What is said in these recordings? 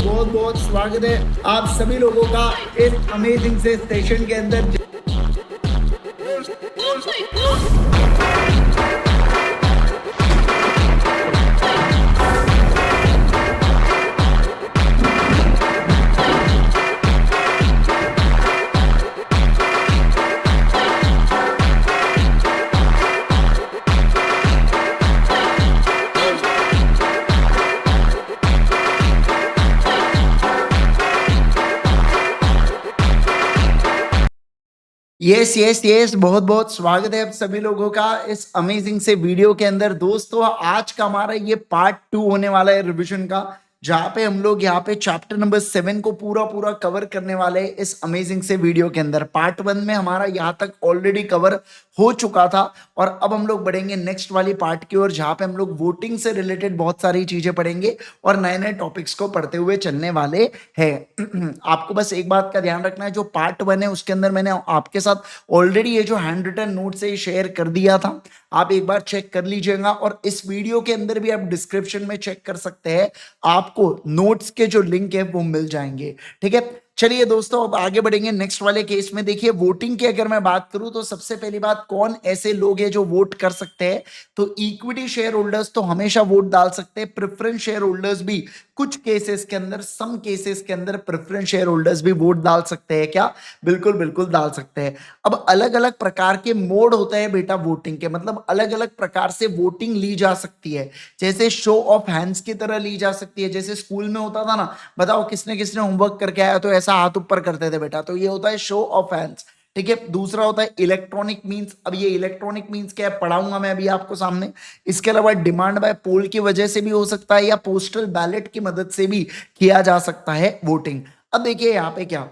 बहुत बहुत स्वागत है आप सभी लोगों का इस अमेजिंग से स्टेशन के अंदर। यस यस यस, बहुत बहुत स्वागत है आप सभी लोगों का इस अमेजिंग से वीडियो के अंदर। दोस्तों, आज का हमारा ये पार्ट 2 होने वाला है रिवीजन का, जहां पे हम लोग यहाँ पे चैप्टर नंबर 7 को पूरा पूरा कवर करने वाले हैं इस अमेजिंग से वीडियो के अंदर। पार्ट 1 में हमारा यहाँ तक ऑलरेडी कवर हो चुका था और अब हम लोग बढ़ेंगे नेक्स्ट वाली पार्ट की ओर, जहां पे हम लोग वोटिंग से रिलेटेड बहुत सारी चीजें पढ़ेंगे और नए नए टॉपिक्स को पढ़ते हुए चलने वाले हैं। आपको बस एक बात का ध्यान रखना है, जो पार्ट 1 है उसके अंदर मैंने आपके साथ ऑलरेडी ये जो हैंड रिटन नोट से शेयर कर दिया था, आप एक बार चेक कर लीजिएगा। और इस वीडियो के अंदर भी आप डिस्क्रिप्शन में चेक कर सकते हैं, आपको नोट्स के जो लिंक है वो मिल जाएंगे। ठीक है, चलिए दोस्तों अब आगे बढ़ेंगे नेक्स्ट वाले केस में। देखिए, वोटिंग की अगर मैं बात करूं तो सबसे पहली बात, कौन ऐसे लोग हैं जो वोट कर सकते हैं? तो इक्विटी शेयर होल्डर्स तो हमेशा वोट डाल सकते हैं। प्रेफरेंस शेयर होल्डर्स भी कुछ केसेस के अंदर, सम केसेस के अंदर प्रेफरेंस शेयर होल्डर्स भी वोट डाल सकते हैं। क्या? बिल्कुल बिल्कुल डाल सकते हैं। अब अलग अलग प्रकार के मोड होते हैं बेटा वोटिंग के, मतलब अलग अलग प्रकार से वोटिंग ली जा सकती है। जैसे शो ऑफ हैंड्स की तरह ली जा सकती है, जैसे स्कूल में होता था ना, बताओ किसने किसने होमवर्क करके आया, तो ऐसा हाथ ऊपर करते थे बेटा, तो ये होता है शो ऑफ हैंड्स। ठीक है, दूसरा होता है इलेक्ट्रॉनिक मींस। अब ये इलेक्ट्रॉनिक मींस क्या है पढ़ाऊंगा मैं अभी आपको सामने। इसके अलावा डिमांड बाय पोल की वजह से भी हो सकता है, या पोस्टल बैलेट की मदद से भी किया जा सकता है वोटिंग। अब देखिए यहाँ पे क्या,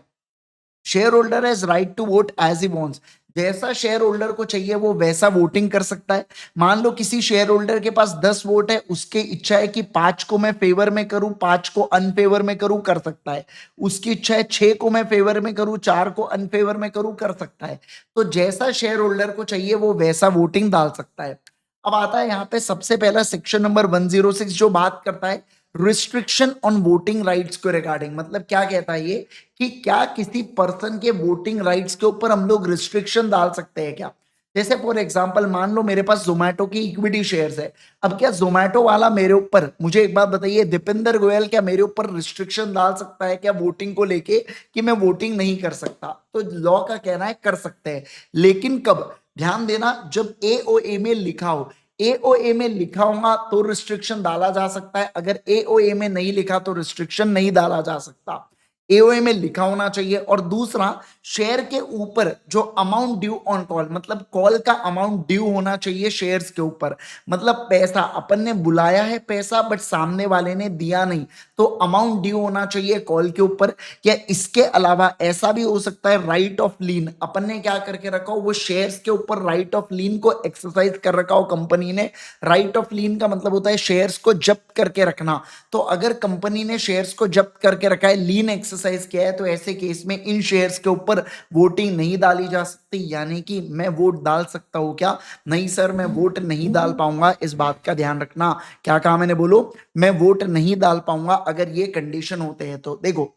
share holder has right to vote as he wants. जैसा शेयर होल्डर को चाहिए वो वैसा वोटिंग कर सकता है। मान लो किसी शेयर होल्डर के पास 10 वोट है, उसकी इच्छा है कि 5 को मैं फेवर में करूं, 5 को अनफेवर में करूं, कर सकता है। उसकी इच्छा है 6 को मैं फेवर में करूं, 4 को अनफेवर में करूं, कर सकता है। तो जैसा शेयर होल्डर को चाहिए वो वैसा वोटिंग डाल सकता है। अब आता है यहाँ पे सबसे पहला सेक्शन नंबर 106, जो बात करता है रिस्ट्रिक्शन ऑन वोटिंग राइट्स को रिगार्डिंग। मतलब क्या कहता है ये, कि क्या किसी पर्सन के वोटिंग राइट्स के ऊपर हम लोग रिस्ट्रिक्शन डाल सकते हैं क्या? जैसे फॉर एग्जांपल मान लो मेरे पास जोमेटो की इक्विटी शेयर्स है। अब क्या जोमेटो वाला मेरे ऊपर, मुझे एक बात बताइए, दीपेंद्र गोयल क्या मेरे ऊपर रिस्ट्रिक्शन डाल सकता है क्या वोटिंग को लेके, कि मैं वोटिंग नहीं कर सकता? तो लॉ का कहना है कर सकते हैं, लेकिन कब? ध्यान देना, जब एओए में लिखा हो। एओए में लिखा होगा तो रिस्ट्रिक्शन डाला जा सकता है, अगर एओए में नहीं लिखा तो रिस्ट्रिक्शन नहीं डाला जा सकता। एओए में लिखा होना चाहिए। और दूसरा, शेयर के ऊपर जो अमाउंट ड्यू ऑन कॉल, मतलब कॉल का अमाउंट ड्यू होना चाहिए शेयर्स के ऊपर। मतलब पैसा अपन ने बुलाया है पैसा, बट सामने वाले ने दिया नहीं, तो अमाउंट ड्यू होना चाहिए कॉल के ऊपर। या इसके अलावा ऐसा भी हो सकता है राइट ऑफ लीन, अपन ने क्या करके रखा हो, वो शेयर्स के ऊपर राइट ऑफ लीन को एक्सरसाइज कर रखा हो कंपनी ने। राइट ऑफ लीन का मतलब होता है शेयर्स को जब्त करके रखना। तो अगर कंपनी ने शेयर्स को जब्त करके रखा है, लीन एक्सरसाइज किया है, तो ऐसे केस में इन शेयर्स के ऊपर वोटिंग नहीं डाली जा सकती। यानी कि मैं वोट डाल सकता हूं क्या? नहीं सर, मैं वोट नहीं डाल पाऊंगा, इस बात का ध्यान रखना। क्या कहा मैंने? बोलो, मैं वोट नहीं डाल पाऊंगा अगर ये कंडीशन होते हैं तो। देखो,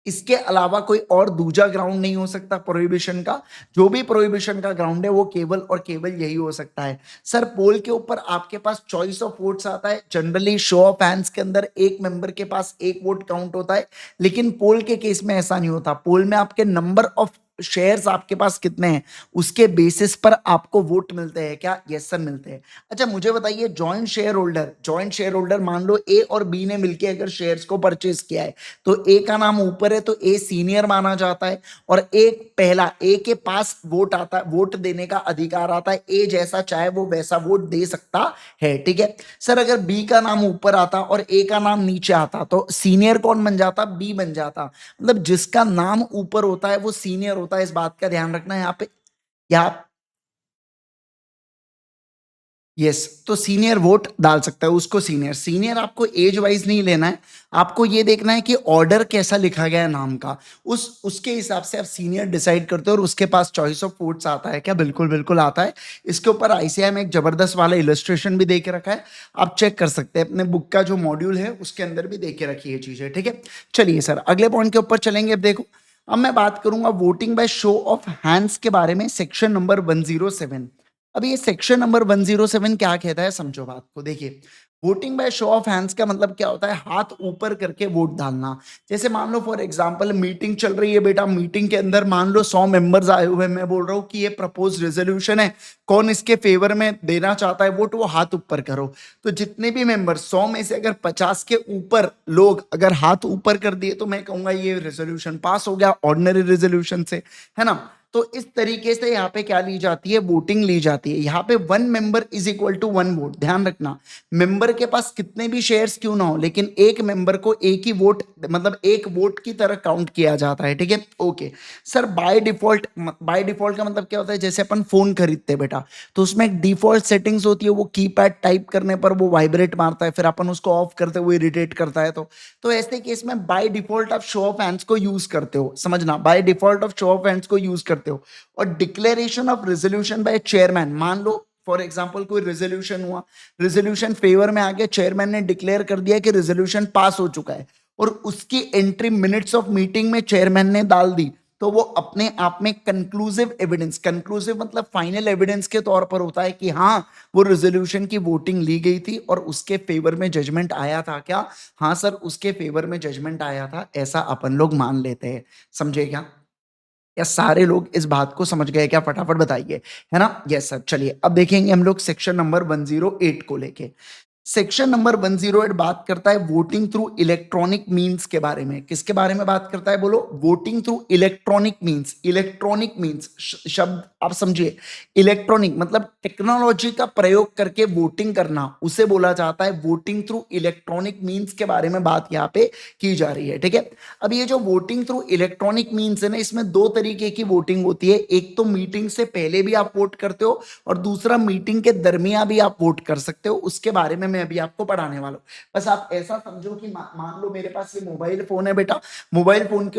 इसके अलावा कोई और दूसरा ग्राउंड नहीं हो सकता प्रोहिबिशन का। जो भी प्रोहिबिशन का ग्राउंड है वो केवल और केवल यही हो सकता है। सर, पोल के ऊपर आपके पास चॉइस ऑफ वोट्स आता है। जनरली शो ऑफ हैंड्स के अंदर एक मेंबर के पास एक वोट काउंट होता है, लेकिन पोल के केस में ऐसा नहीं होता। पोल में आपके नंबर ऑफ शेयर्स आपके पास कितने हैं, उसके बेसिस पर आपको वोट मिलते हैं। क्या? यस सर, मिलते हैं। अच्छा मुझे बताइए, जॉइंट शेयर होल्डर मान लो ए और बी ने मिलकर अगर शेयर्स को परचेज किया है, तो ए का नाम ऊपर है तो ए सीनियर माना जाता है, और एक पहला ए के पास वोट आता है, वोट देने का अधिकार आता है। ए जैसा चाहे वो वैसा वोट दे सकता है। ठीक है सर, अगर बी का नाम ऊपर आता और ए का नाम नीचे आता तो सीनियर कौन बन जाता? बी बन जाता। मतलब जिसका नाम ऊपर होता है वो सीनियर होता है, इस बात का ध्यान रखना यहाँ पे। यहाँ यस, तो सीनियर वोट डाल सकता है उसको सीनियर। सीनियर आपको एज वाइज नहीं लेना है, आपको ये देखना है कि ऑर्डर कैसा लिखा गया है नाम का, उसके हिसाब से आप सीनियर डिसाइड करते हो और उसके पास चॉइस ऑफ वोट्स आता है क्या? बिल्कुल बिल्कुल आता है। इसके ऊपर आईसीआई में एक जबरदस्त वाला इलस्ट्रेशन भी दे के रखा है, आप चेक कर सकते हैं अपने बुक का जो मॉड्यूल है उसके अंदर भी दे के रखी है चीजें, ठीक है। चलिए सर अगले पॉइंट के ऊपर चलेंगे। अब देखो, अब मैं बात करूंगा voting by show of hands के बारे में, सेक्शन नंबर 107। अब ये सेक्शन नंबर 107 क्या कहता है, समझो बात को। देखिए, voting by show of hands का मतलब क्या होता है? हाथ ऊपर करके वोट डालना। जैसे मान लो फॉर एग्जांपल मीटिंग चल रही है बेटा, मीटिंग के अंदर मान लो 100 मेंबर्स आए हुए हैं, मैं बोल रहा हूँ कि ये प्रपोज रेजोल्यूशन है, कौन इसके फेवर में देना चाहता है वोट, वो हाथ ऊपर करो। तो जितने भी मेंबर 100 में से अगर 50 के ऊपर लोग अगर हाथ ऊपर कर दिए तो मैं कहूंगा ये रेजोल्यूशन पास हो गया ऑर्डिनरी रेजोल्यूशन से, है ना। तो इस तरीके से यहाँ पे क्या ली जाती है? वोटिंग ली जाती है। यहाँ पे 1 मेंबर इज इक्वल टू 1 वोट। ध्यान रखना, मेंबर के पास कितने भी शेयर्स क्यों ना हो, लेकिन एक मेंबर को एक ही वोट, मतलब एक वोट की तरह काउंट किया जाता है, ठीक है। Okay sir, by default, by default का मतलब क्या होता है? जैसे अपन फोन खरीदते हैं बेटा, तो उसमें एक डिफॉल्ट सेटिंग्स होती है, वो कीपैड टाइप करने पर वो वाइब्रेट मारता है, फिर अपन उसको ऑफ करते हुए इरिटेट करता है। तो ऐसे केस में बाय डिफॉल्ट आप शो ऑफ हैंड्स को यूज करते हो, समझना, by default of show of hands को यूज करते हो। और declaration of resolution bye chairman, मान लो फॉर एग्जाम्पल कोई रेजोल्यूशन हुआ, रेजोल्यूशन फेवर में आ गया, चेयरमैन ने डिक्लेयर कर दिया कि रेजोल्यूशन पास हो चुका है, और उसकी एंट्री मिनट्स ऑफ मीटिंग में चेयरमैन ने डाल दी, तो वो अपने आप में कंक्लूसिव एविडेंस, कंक्लूसिव मतलब फाइनल एविडेंस के तौर पर होता है कि हाँ वो रेजोल्यूशन की वोटिंग ली गई थी और उसके फेवर में जजमेंट आया था क्या? हाँ सर, उसके फेवर में जजमेंट आया था, ऐसा अपन लोग मान लेते हैं। समझे क्या? या सारे लोग इस बात को समझ गए क्या? फटाफट बताइए, है ना। Yes sir. चलिए अब देखेंगे हम लोग सेक्शन नंबर 108 को लेके। सेक्शन नंबर 108 बात करता है वोटिंग थ्रू इलेक्ट्रॉनिक मींस के बारे में। किसके बारे में बात करता है? बोलो, voting through electronic means. Electronic means शब्द आप समझिए, इलेक्ट्रॉनिक मतलब टेक्नोलॉजी का प्रयोग करके वोटिंग करना, उसे बोला जाता है वोटिंग थ्रू इलेक्ट्रॉनिक मींस के बारे में बात यहाँ पे की जा रही है, ठीक है। अब ये जो वोटिंग थ्रू इलेक्ट्रॉनिक मींस है ना, इसमें दो तरीके की वोटिंग होती है। एक तो मीटिंग से पहले भी आप वोट करते हो, और दूसरा मीटिंग के दरमियान भी आप वोट कर सकते हो। उसके बारे में मैं अभी आपको पढ़ाने वाला हूँ। बस आप ऐसा समझो कि मान लो मेरे पास ये मोबाइल फोन है बेटा, मोबाइल फोन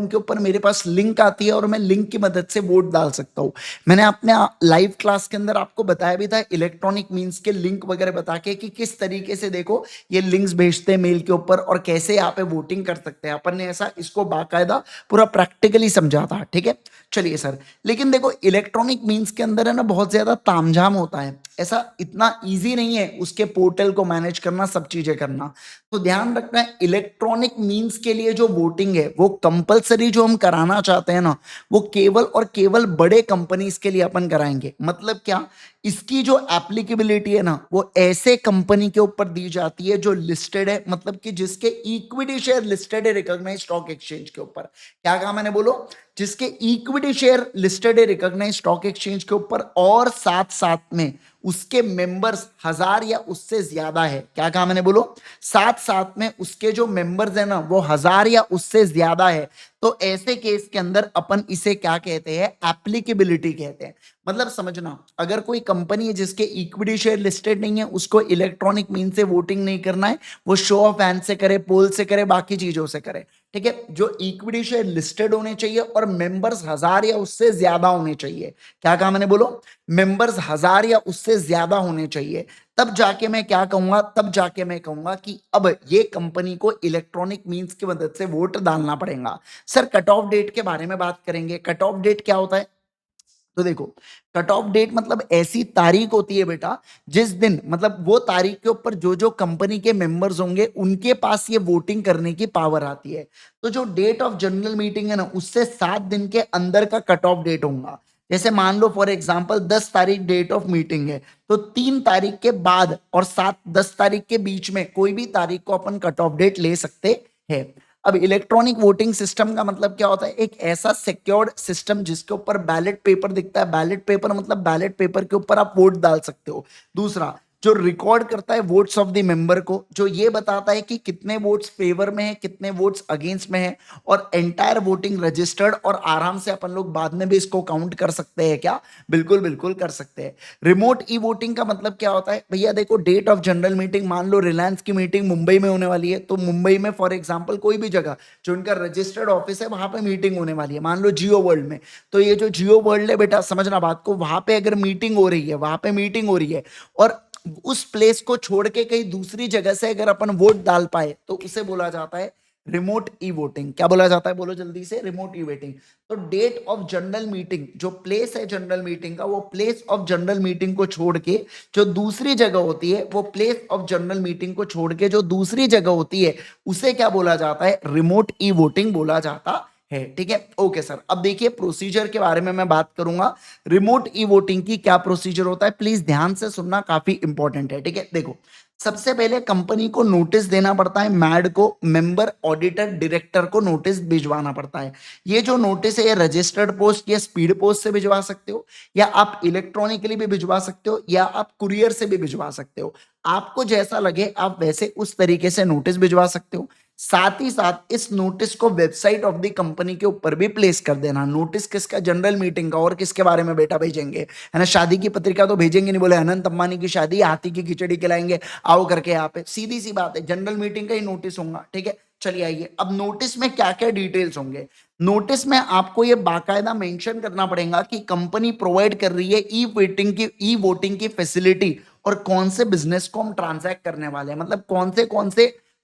के ऊपर मेरे पास लिंक आती है और मैं लिंक की मदद से वोट डाल सकता हूँ। मैंने अपने लाइव क्लास के अंदर आपको बताया भी था इलेक्ट्रॉनिक मींस के लिंक वगैरह बता के कि किस तरीके से देखो ये लिंक्स भेजते हैं मेल के ऊपर और कैसे यहाँ पे वोटिंग कर सकते हैं। अपन ने ऐसा इसको बाकायदा पूरा प्रैक्टिकली समझा था, ठीक है। चलिए सर, लेकिन देखो इलेक्ट्रॉनिक मींस के अंदर है ना बहुत ज्यादा तामझाम होता है, ऐसा इतना इजी नहीं है उसके पोर्टल को मैनेज करना, सब चीजें करना। तो ध्यान रखना है, इलेक्ट्रॉनिक मींस के लिए जो वोटिंग है वो कंपलसरी जो हम कराना चाहते हैं ना, वो केवल और केवल बड़े कंपनीज के लिए अपन कराएंगे। मतलब क्या? इसकी जो एप्लीकेबिलिटी है ना, वो ऐसे कंपनी के ऊपर दी जाती है जो लिस्टेड है, मतलब कि जिसके इक्विटी शेयर लिस्टेड है रिकॉग्नाइज्ड स्टॉक एक्सचेंज के ऊपर। क्या कहा मैंने? बोलो, जिसके इक्विटी शेयर लिस्टेड है रिकॉग्नाइज्ड स्टॉक एक्सचेंज के ऊपर, और साथ साथ में उसके मेंबर्स 1000 या उससे ज्यादा है। क्या कहा मैंने? बोलो, साथ साथ में उसके जो मेंबर्स है ना वो 1000 या उससे ज्यादा है। तो ऐसे केस के अंदर अपन इसे क्या कहते हैं? एप्लीकेबिलिटी कहते हैं। मतलब समझना, अगर कोई कंपनी है जिसके इक्विटी शेयर लिस्टेड नहीं है, उसको इलेक्ट्रॉनिक मीन से वोटिंग नहीं करना है, वो शो ऑफ हैंड से करे, पोल से करे, बाकी चीजों से करे, ठीक है। जो इक्विटी शेयर लिस्टेड होने चाहिए और मेंबर्स 1000 या उससे ज्यादा होने चाहिए। क्या कहा मैंने? बोलो, मेंबर्स 1000 या उससे ज्यादा होने चाहिए। तब जाके मैं क्या कहूंगा? तब जाके मैं कहूंगा कि अब ये कंपनी को इलेक्ट्रॉनिक मींस की मदद से वोट डालना पड़ेगा। सर कट ऑफ डेट के बारे में बात करेंगे। कट ऑफ डेट क्या होता है? तो देखो, कट ऑफ डेट मतलब ऐसी तारीख होती है बेटा जिस दिन, मतलब वो तारीख के ऊपर जो जो कंपनी के मेंबर्स होंगे उनके पास ये वोटिंग करने की पावर आती है। तो जो डेट ऑफ जनरल मीटिंग है ना, उससे 7 दिन के अंदर का कट ऑफ डेट होगा। जैसे मान लो फॉर एग्जांपल 10 तारीख डेट ऑफ मीटिंग है, तो 3 तारीख के बाद और 7-10 तारीख के बीच में कोई भी तारीख को अपन कट ऑफ डेट ले सकते हैं। अब इलेक्ट्रॉनिक वोटिंग सिस्टम का मतलब क्या होता है? एक ऐसा सिक्योर्ड सिस्टम जिसके ऊपर बैलेट पेपर दिखता है। बैलेट पेपर मतलब बैलेट पेपर के ऊपर आप वोट डाल सकते हो। दूसरा, जो रिकॉर्ड करता है वोट्स ऑफ द मेंबर को, जो ये बताता है कि कितने वोट्स फेवर में है, कितने वोट्स अगेंस्ट में है, और एंटायर वोटिंग रजिस्टर्ड। और आराम से अपन लोग बाद में भी इसको काउंट कर सकते हैं क्या? बिल्कुल बिल्कुल कर सकते हैं। रिमोट ई वोटिंग का मतलब क्या होता है भैया? देखो, डेट ऑफ जनरल मीटिंग, मान लो रिलायंस की मीटिंग मुंबई में होने वाली है, तो मुंबई में फॉर एग्जांपल कोई भी जगह जो उनका रजिस्टर्ड ऑफिस है वहां पे मीटिंग होने वाली है, मान लो जियो वर्ल्ड में। तो ये जो जियो वर्ल्ड है बेटा, समझना बात को, वहां पे अगर मीटिंग हो रही है, वहां पे मीटिंग हो रही है, और उस प्लेस को छोड़ के कहीं दूसरी जगह से अगर अपन वोट डाल पाए तो उसे बोला जाता है रिमोट ई वोटिंग। क्या बोला जाता है? बोलो जल्दी से, रिमोट ई वोटिंग। तो डेट ऑफ जनरल मीटिंग, जो प्लेस है जनरल मीटिंग का, वो प्लेस ऑफ जनरल मीटिंग को छोड़ के जो दूसरी जगह होती है, वो प्लेस ऑफ जनरल मीटिंग को छोड़ के जो दूसरी जगह होती है, उसे क्या बोला जाता है? रिमोट ई वोटिंग बोला जाता है। ठीक है, ओके सर। अब देखिए प्रोसीजर के बारे में मैं बात करूंगा। रिमोट ई वोटिंग की क्या प्रोसीजर होता है, प्लीज ध्यान से सुनना, काफी इंपॉर्टेंट है। ठीक है, देखो, सबसे पहले कंपनी को नोटिस देना पड़ता है, मैड को, मेंबर, ऑडिटर, डायरेक्टर को नोटिस भिजवाना पड़ता है। ये जो नोटिस है, ये रजिस्टर्ड पोस्ट या स्पीड पोस्ट से भिजवा सकते हो, या आप इलेक्ट्रॉनिकली भी भिजवा सकते हो, या आप कुरियर से भी भिजवा सकते हो। आपको जैसा लगे आप वैसे उस तरीके से नोटिस भिजवा सकते हो। साथ ही साथ इस नोटिस को वेबसाइट ऑफ द कंपनी के ऊपर भी प्लेस कर देना। नोटिस किसका? जनरल मीटिंग का। और किसके बारे में बेटा भेजेंगे? है ना, शादी की पत्रिका तो भेजेंगे नहीं, बोले अनंत अंबानी की शादी, हाथी की खिचड़ी खिलाएंगे, आओ करके यहाँ पे, सीधी सी बात है, जनरल मीटिंग का ही नोटिस होगा। ठीक है, चलिए आइए, अब नोटिस में क्या क्या डिटेल्स होंगे। नोटिस में आपको ये बाकायदा मेंशन करना पड़ेगा कि कंपनी प्रोवाइड कर रही है ई वोटिंग की फैसिलिटी, और कौन से बिजनेस को हम ट्रांजैक्ट करने वाले हैं, मतलब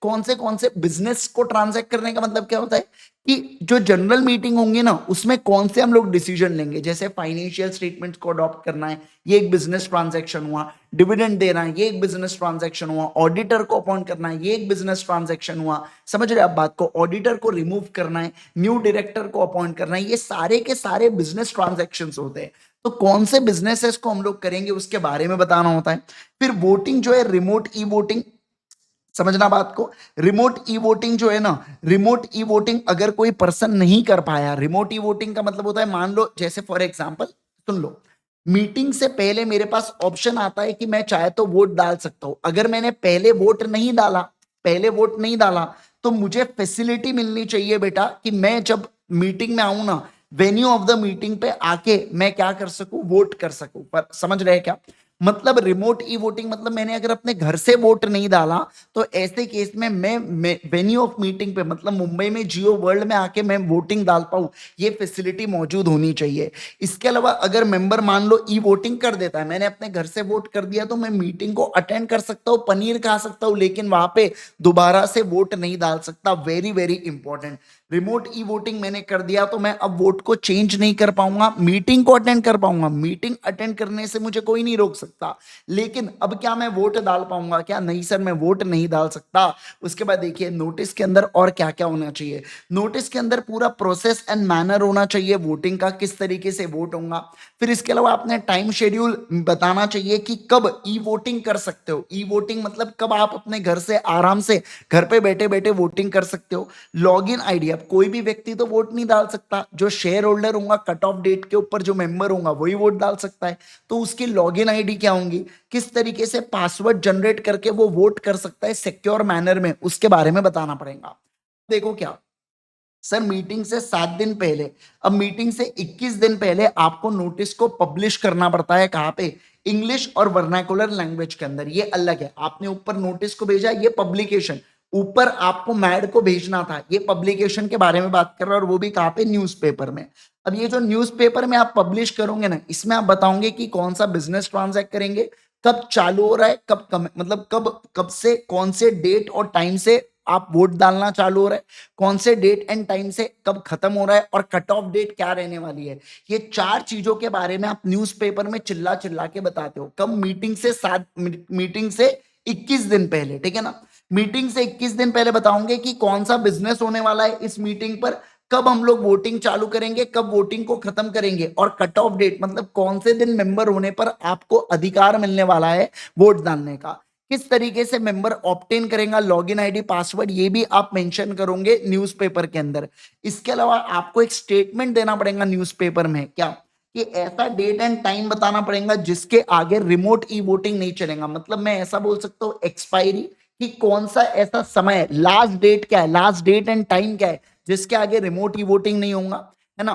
कौन से बिजनेस को ट्रांजैक्ट करने का मतलब क्या होता है कि जो जनरल मीटिंग होंगी ना, उसमें कौन से हम लोग डिसीजन लेंगे। जैसे फाइनेंशियल स्टेटमेंट्स को अडॉप्ट करना है, ये एक बिजनेस ट्रांजैक्शन हुआ। डिविडेंड देना है, ये एक बिजनेस ट्रांजैक्शन हुआ। ऑडिटर को अपॉइंट करना है, ये एक बिजनेस ट्रांजैक्शन हुआ। समझ रहे आप बात को? ऑडिटर को रिमूव करना है, न्यू डायरेक्टर को अपॉइंट करना है, ये सारे के सारे बिजनेस ट्रांजैक्शन होते हैं। तो कौन से बिजनेसेस को हम लोग करेंगे उसके बारे में बताना होता है। फिर वोटिंग जो है, रिमोट ई वोटिंग, समझना बात को, रिमोट ई वोटिंग जो है ना, रिमोट ई वोटिंग अगर कोई पर्सन नहीं कर पाया, रिमोट ई वोटिंग का मतलब होता है, मान लो जैसे for example, soon low, meeting से पहले मेरे पास ऑप्शन आता है कि मैं चाहे तो वोट डाल सकता हूं। अगर मैंने पहले वोट नहीं डाला, तो मुझे फैसिलिटी मिलनी चाहिए बेटा कि मैं जब मीटिंग में आऊं ना, वेन्यू ऑफ द मीटिंग पे आके मैं क्या कर सकूं? वोट कर सकूं। पर समझ रहे हैं क्या मतलब? रिमोट ई वोटिंग मतलब मैंने अगर अपने घर से वोट नहीं डाला, तो ऐसे केस में मैं वेन्यू ऑफ मीटिंग पे, मतलब मुंबई में जियो वर्ल्ड में आके मैं वोटिंग डाल पाऊं, ये फैसिलिटी मौजूद होनी चाहिए। इसके अलावा अगर मेंबर मान लो ई वोटिंग कर देता है, मैंने अपने घर से वोट कर दिया, तो मैं मीटिंग को अटेंड कर सकता हूं, पनीर खा सकता हूं, लेकिन वहां पे दोबारा से वोट नहीं डाल सकता। Very very important. Remote e voting मैंने कर दिया तो मैं अब वोट को चेंज नहीं कर पाऊंगा, मीटिंग को अटेंड कर पाऊंगा। मीटिंग अटेंड करने से मुझे कोई नहीं रोक सकता, लेकिन अब क्या मैं वोट डाल पाऊंगा क्या? नहीं सर, मैं वोट नहीं डाल सकता। उसके बाद देखिए नोटिस के अंदर और क्या क्या होना चाहिए। नोटिस के अंदर पूरा प्रोसेस एंड मैनर होना चाहिए वोटिंग का, किस तरीके से वोट होगा। फिर इसके अलावा आपने टाइम शेड्यूल बताना चाहिए कि कब ई वोटिंग कर सकते हो। ई वोटिंग मतलब कब आप अपने घर से आराम से घर पे बैठे बैठे वोटिंग कर सकते हो। लॉगिन आईडी, अब कोई भी व्यक्ति तो वोट नहीं डाल सकता, जो शेयर होल्डर होगा कट ऑफ डेट के ऊपर जो मेंबर होगा वही वोट डाल सकता है। तो उसकी लॉगिन आईडी क्या होंगी, किस तरीके से पासवर्ड जनरेट करके वो वोट कर सकता है सिक्योर मैनर में, उसके बारे में बताना पड़ेगा। देखो क्या सर, मीटिंग से 7 दिन पहले, अब मीटिंग से 21 दिन पहले आपको नोटिस को पब्लिश करना पड़ता है। कहां पे? इंग्लिश और वर्नाकुलर लैंग्वेज के अंदर। ये अलग है, आपने ऊपर नोटिस को भेजा, ये पब्लिकेशन, ऊपर आपको मैड को भेजना था, ये पब्लिकेशन के बारे में बात कर रहा है, और वो भी कहां पे? न्यूज़पेपर में। अब ये जो न्यूज़पेपर में आप पब्लिश करोगे ना, इसमें आप बताओगे कि कौन सा बिजनेस ट्रांजैक्ट करेंगे, कब चालू हो रहा है, कब मतलब कब कब से कौन से डेट और टाइम से आप वोट डालना चालू हो रहा है, कौन से डेट एंड टाइम से कब खत्म हो रहा है, और कट ऑफ डेट क्या रहने वाली है। ये 4 चीजों के बारे में आप न्यूज़पेपर में चिल्ला चिल्ला के बताते हो। कब? मीटिंग से 21 दिन पहले, ठीक है ना। मीटिंग से 21 दिन पहले बताओगे कि कौन सा बिजनेस होने वाला है इस मीटिंग पर, कब हम लोग वोटिंग चालू करेंगे, कब वोटिंग को खत्म करेंगे, और कट ऑफ डेट मतलब कौन से दिन मेंबर होने पर आपको अधिकार मिलने वाला है वोट डालने का। किस तरीके से मेंबर ऑप्टेन करेगा, लॉगिन आईडी, पासवर्ड, ये भी आप मेंशन करोगे न्यूज़पेपर के अंदर। इसके अलावा आपको एक स्टेटमेंट देना पड़ेगा न्यूज़पेपर में, क्या कि ऐसा डेट एंड टाइम बताना पड़ेगा जिसके आगे रिमोट ई वोटिंग नहीं चलेगा। मतलब मैं ऐसा बोल सकता हूँ एक्सपायरी, कि कौन सा ऐसा समय है, लास्ट डेट क्या है, लास्ट डेट एंड टाइम क्या है जिसके आगे रिमोट ई वोटिंग नहीं होगा, है ना।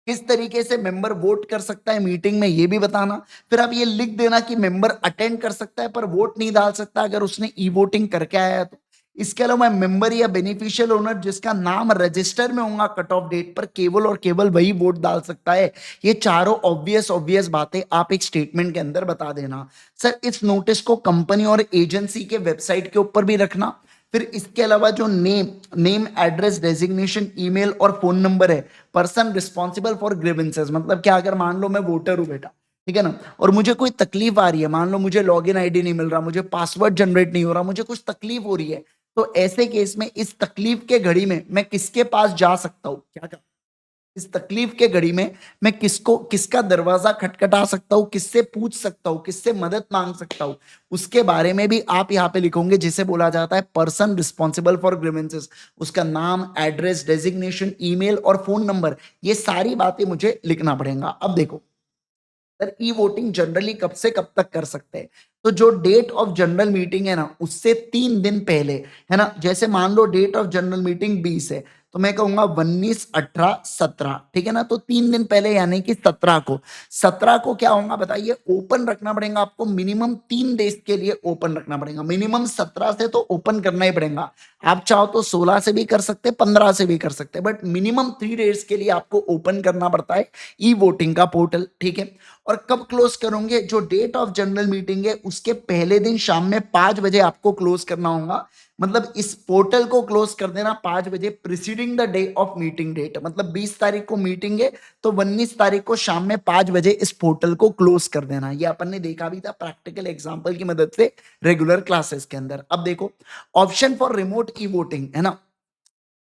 किस तरीके से मेंबर वोट कर सकता है मीटिंग में, ये भी बताना। फिर आप ये लिख देना कि मेंबर अटेंड कर सकता है पर वोट नहीं डाल सकता अगर उसने ई वोटिंग करके आया है तो। इसके अलावा मेंबर या बेनिफिशियल ओनर जिसका नाम रजिस्टर में होगा कट ऑफ डेट पर, केवल और केवल वही वोट डाल सकता है। ये चारों ऑब्वियस ऑब्वियस बातें आप एक स्टेटमेंट के अंदर बता देना। सर इस नोटिस को कंपनी और एजेंसी के वेबसाइट के ऊपर भी रखना। फिर इसके अलावा जो नेम एड्रेस डेजिग्नेशन ईमेल और फोन नंबर है, पर्सन रिस्पॉन्सिबल फॉर ग्रीवेंसेस, मतलब क्या अगर मान लो मैं वोटर हूं बेटा, ठीक है ना, और मुझे कोई तकलीफ आ रही है, मान लो मुझे लॉगिन आईडी नहीं मिल रहा, मुझे पासवर्ड जनरेट नहीं हो रहा, मुझे कुछ तकलीफ हो रही है, तो ऐसे केस में इस तकलीफ के घड़ी में मैं किसके पास जा सकता हूँ, क्या इस तकलीफ के घड़ी में मैं किसका दरवाजा खटखटा सकता हूं, किससे पूछ सकता हूं, किससे मदद मांग सकता हूं, उसके बारे में भी आप यहां पे लिखोगे, जिसे बोला जाता है पर्सन रिस्पॉन्सिबल फॉर ग्रीवेंसेस। उसका नाम, एड्रेस, डेजिग्नेशन, ईमेल और फोन नंबर, ये सारी बातें मुझे लिखना पड़ेगा। अब देखो सर ई वोटिंग जनरली कब से कब तक कर सकते हैं, तो जो डेट ऑफ जनरल मीटिंग है ना उससे 3 दिन पहले, है ना, जैसे मान लो डेट ऑफ जनरल मीटिंग 20 है, तो मैं कहूंगा 19, 18, 17, ठीक है ना, तो 3 दिन पहले यानी कि 17 को क्या होगा बताइए, ओपन रखना पड़ेगा आपको, मिनिमम 3 डेज के लिए ओपन रखना पड़ेगा, मिनिमम 17 से तो ओपन करना ही पड़ेगा। आप चाहो तो 16 से भी कर सकते, 15 से भी कर सकते, बट मिनिमम 3 डेज के लिए आपको ओपन करना पड़ता है ई वोटिंग का पोर्टल, ठीक है। और कब क्लोज करोगे, जो डेट ऑफ जनरल मीटिंग है उसके पहले दिन शाम में 5 बजे आपको क्लोज करना होगा। मतलब इस पोर्टल को क्लोज कर देना 5 बजे preceding the day of meeting date, मतलब 20 तारीख को मीटिंग है तो 19 तारीख को शाम में 5 बजे इस पोर्टल को क्लोज कर देना। ये अपन ने देखा भी था प्रैक्टिकल एग्जाम्पल की मदद से रेगुलर क्लासेस के अंदर। अब देखो option for remote e voting, है ना।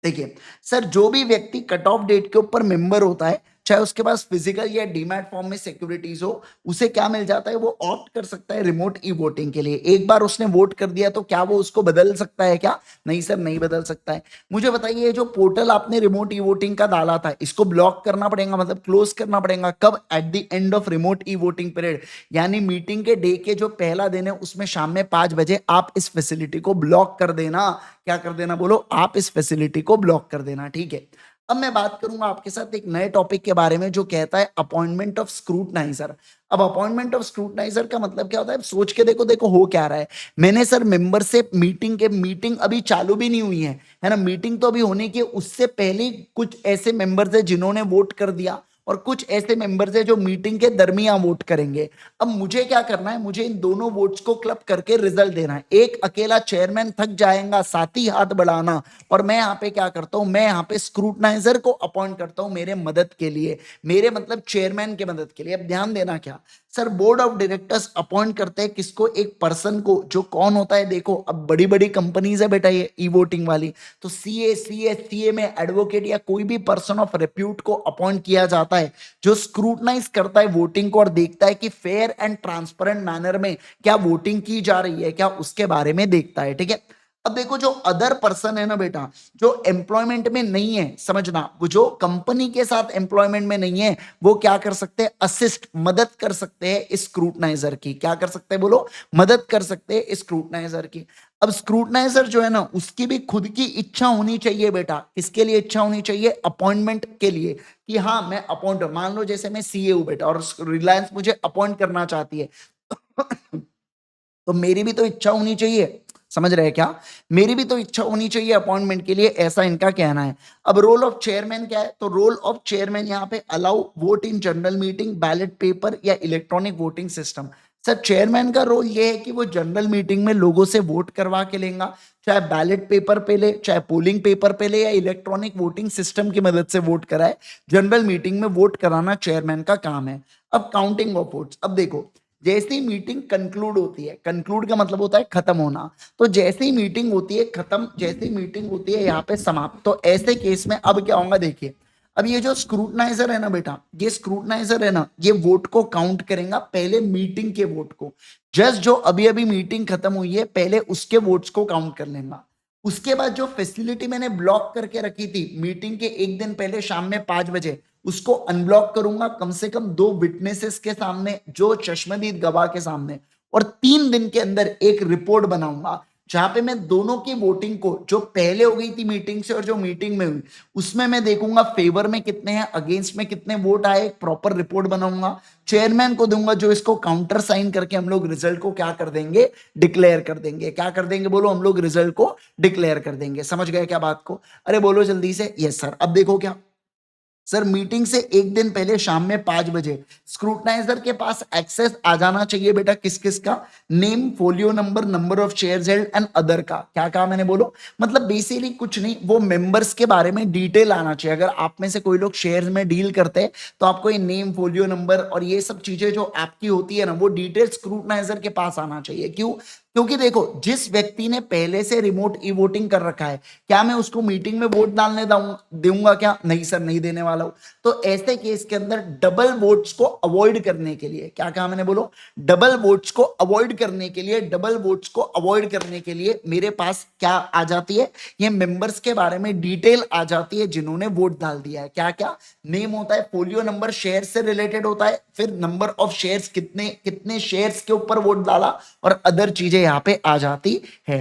देखिए सर जो भी व्यक्ति कट ऑफ डेट के ऊपर मेंबर होता है, चाहे उसके पास फिजिकल या डीमैट फॉर्म में सिक्योरिटीज हो, उसे क्या मिल जाता है, वो ऑप्ट कर सकता है रिमोट ई वोटिंग के लिए। एक बार उसने वोट कर दिया तो क्या वो उसको बदल सकता है क्या, नहीं सर नहीं बदल सकता है। मुझे बताइए ये जो पोर्टल आपने रिमोट ई वोटिंग का डाला था इसको ब्लॉक करना पड़ेगा, मतलब क्लोज करना पड़ेगा कब, at the end of remote e voting period, यानी मीटिंग के डे के जो पहला दिन है उसमें शाम में 5 बजे आप इस फैसिलिटी को ब्लॉक कर देना। क्या कर देना बोलो, आप इस फैसिलिटी को ब्लॉक कर देना, ठीक है। अब मैं बात करूंगा आपके साथ एक नए टॉपिक के बारे में जो कहता है अपॉइंटमेंट ऑफ स्क्रूटनाइजर। अब अपॉइंटमेंट ऑफ स्क्रूटनाइजर का मतलब क्या होता है, सोच के देखो, देखो हो क्या रहा है। मैंने सर मेंबर से मीटिंग अभी चालू भी नहीं हुई है ना, मीटिंग तो अभी होने की, उससे पहले कुछ ऐसे मेंबर्स है जिन्होंने वोट कर दिया और कुछ ऐसे मेंबर्स है जो मीटिंग के दरमियान वोट करेंगे। अब मुझे क्या करना है, मुझे इन दोनों वोट्स को क्लब करके रिजल्ट देना है। एक अकेला चेयरमैन थक जाएगा साथ ही हाथ बढ़ाना, और मैं यहाँ पे क्या करता हूं, मैं यहाँ पे स्क्रूटनाइजर को अपॉइंट करता हूं मेरे मदद के लिए, मेरे मतलब चेयरमैन के मदद के लिए। अब ध्यान देना क्या sir, board of directors appoint करते हैं किसको, एक पर्सन को, जो कौन होता है, देखो अब बड़ी बड़ी कंपनीज है बेटा ये ई वोटिंग वाली, तो सीए में एडवोकेट या कोई भी पर्सन ऑफ रेप्यूट को अपॉइंट किया जाता है, जो स्क्रूटनाइज करता है वोटिंग को और देखता है कि फेयर एंड ट्रांसपेरेंट मैनर में क्या वोटिंग की जा रही है क्या, उसके बारे में देखता है, ठीक है। अब देखो जो अदर पर्सन है ना बेटा, जो एम्प्लॉयमेंट में नहीं है, समझना, वो जो कंपनी के साथ एम्प्लॉयमेंट में नहीं है, वो क्या कर सकते हैं, असिस्ट, मदद कर सकते हैं स्क्रूटनाइजर की। क्या कर सकते हैं बोलो, मदद कर सकते हैं स्क्रूटनाइजर की। अब स्क्रूटनाइजर जो है ना उसकी भी खुद की इच्छा होनी चाहिए बेटा, किसके लिए इच्छा होनी चाहिए, अपॉइंटमेंट के लिए, कि हाँ मैं अपॉइंट, मान लो जैसे मैं सीए हूं बेटा और रिलायंस मुझे अपॉइंट करना चाहती है तो मेरी भी तो इच्छा होनी चाहिए, समझ रहे हैं क्या, मेरी भी तो इच्छा होनी चाहिए अपॉइंटमेंट के लिए, ऐसा इनका कहना है। अब रोल ऑफ चेयरमैन क्या है, तो रोल ऑफ चेयरमैन यहाँ पे allow vote in general meeting, ballot paper या electronic voting system. Sir chairman का रोल ये है कि वो जनरल मीटिंग में लोगों से वोट करवा के लेगा, चाहे बैलेट पेपर पे ले, चाहे पोलिंग पेपर पे ले, या इलेक्ट्रॉनिक वोटिंग सिस्टम की मदद से वोट कराए। जनरल मीटिंग में वोट कराना चेयरमैन का काम है। अब काउंटिंग ऑफ वोट्स, अब देखो जैसे ही मीटिंग कंक्लूड होती है, कंक्लूड का मतलब होता है खत्म होना, तो जैसे ही मीटिंग होती है खत्म, जैसे ही मीटिंग होती है यहाँ पे समाप्त, तो ऐसे केस में अब क्या होगा देखिए, अब ये जो स्क्रूटनाइजर है ना बेटा, ये स्क्रूटनाइजर है ना, ये वोट को काउंट करेगा, पहले मीटिंग के वोट को, जस्ट जो अभी अभी मीटिंग खत्म हुई है पहले उसके वोट्स को काउंट कर लेगा। उसके बाद जो फैसिलिटी मैंने ब्लॉक करके रखी थी मीटिंग के एक दिन पहले शाम में 5 बजे, उसको अनब्लॉक करूंगा कम से कम 2 विटनेसेस के सामने, जो चश्मदीद गवाह के सामने, और 3 दिन के अंदर एक रिपोर्ट बनाऊंगा जहां पे मैं दोनों की वोटिंग को, जो पहले हो गई थी मीटिंग से और जो मीटिंग में हुई, उसमें मैं देखूंगा फेवर में कितने हैं, अगेंस्ट में कितने वोट आए, एक प्रॉपर रिपोर्ट बनाऊंगा, चेयरमैन को दूंगा जो इसको काउंटर साइन करके हम लोग रिजल्ट को क्या कर देंगे, डिक्लेयर कर देंगे। क्या कर देंगे बोलो, हम लोग रिजल्ट को डिक्लेयर कर देंगे। समझ गए क्या बात को? अरे बोलो जल्दी से। Yes sir. अब देखो क्या सर, मीटिंग से एक दिन पहले शाम में 5 बजे स्क्रूटनाइजर के पास एक्सेस आ जाना चाहिए बेटा। किस किस का? Name, folio number, number of shares held and other का। क्या कहा मैंने बोलो? मतलब बेसिकली कुछ नहीं, वो मेंबर्स के बारे में डिटेल आना चाहिए। अगर आप में से कोई लोग शेयर्स में डील करते हैं तो आपको ये नेम, फोलियो नंबर और ये सब चीजें जो आपकी होती है ना, वो डिटेल स्क्रूटनाइजर के पास आना चाहिए। क्यों? क्योंकि देखो, जिस व्यक्ति ने पहले से रिमोट ई वोटिंग कर रखा है, क्या मैं उसको मीटिंग में वोट डालने दूंगा क्या? नहीं सर, नहीं देने वाला हूं। तो ऐसे केस के अंदर डबल वोट्स को अवॉइड करने के लिए, क्या कहा मैंने बोलो, डबल वोट्स को अवॉइड करने के लिए, डबल वोट्स को अवॉइड करने के लिए मेरे पास क्या आ जाती है, ये मेंबर्स के बारे में डिटेल आ जाती है जिन्होंने वोट डाल दिया है। क्या क्या नेम होता है, फोलियो नंबर शेयर से रिलेटेड होता है, फिर नंबर ऑफ शेयर्स, कितने कितने शेयर्स के ऊपर वोट डाला, और अदर चीजें यहां पे आ जाती है।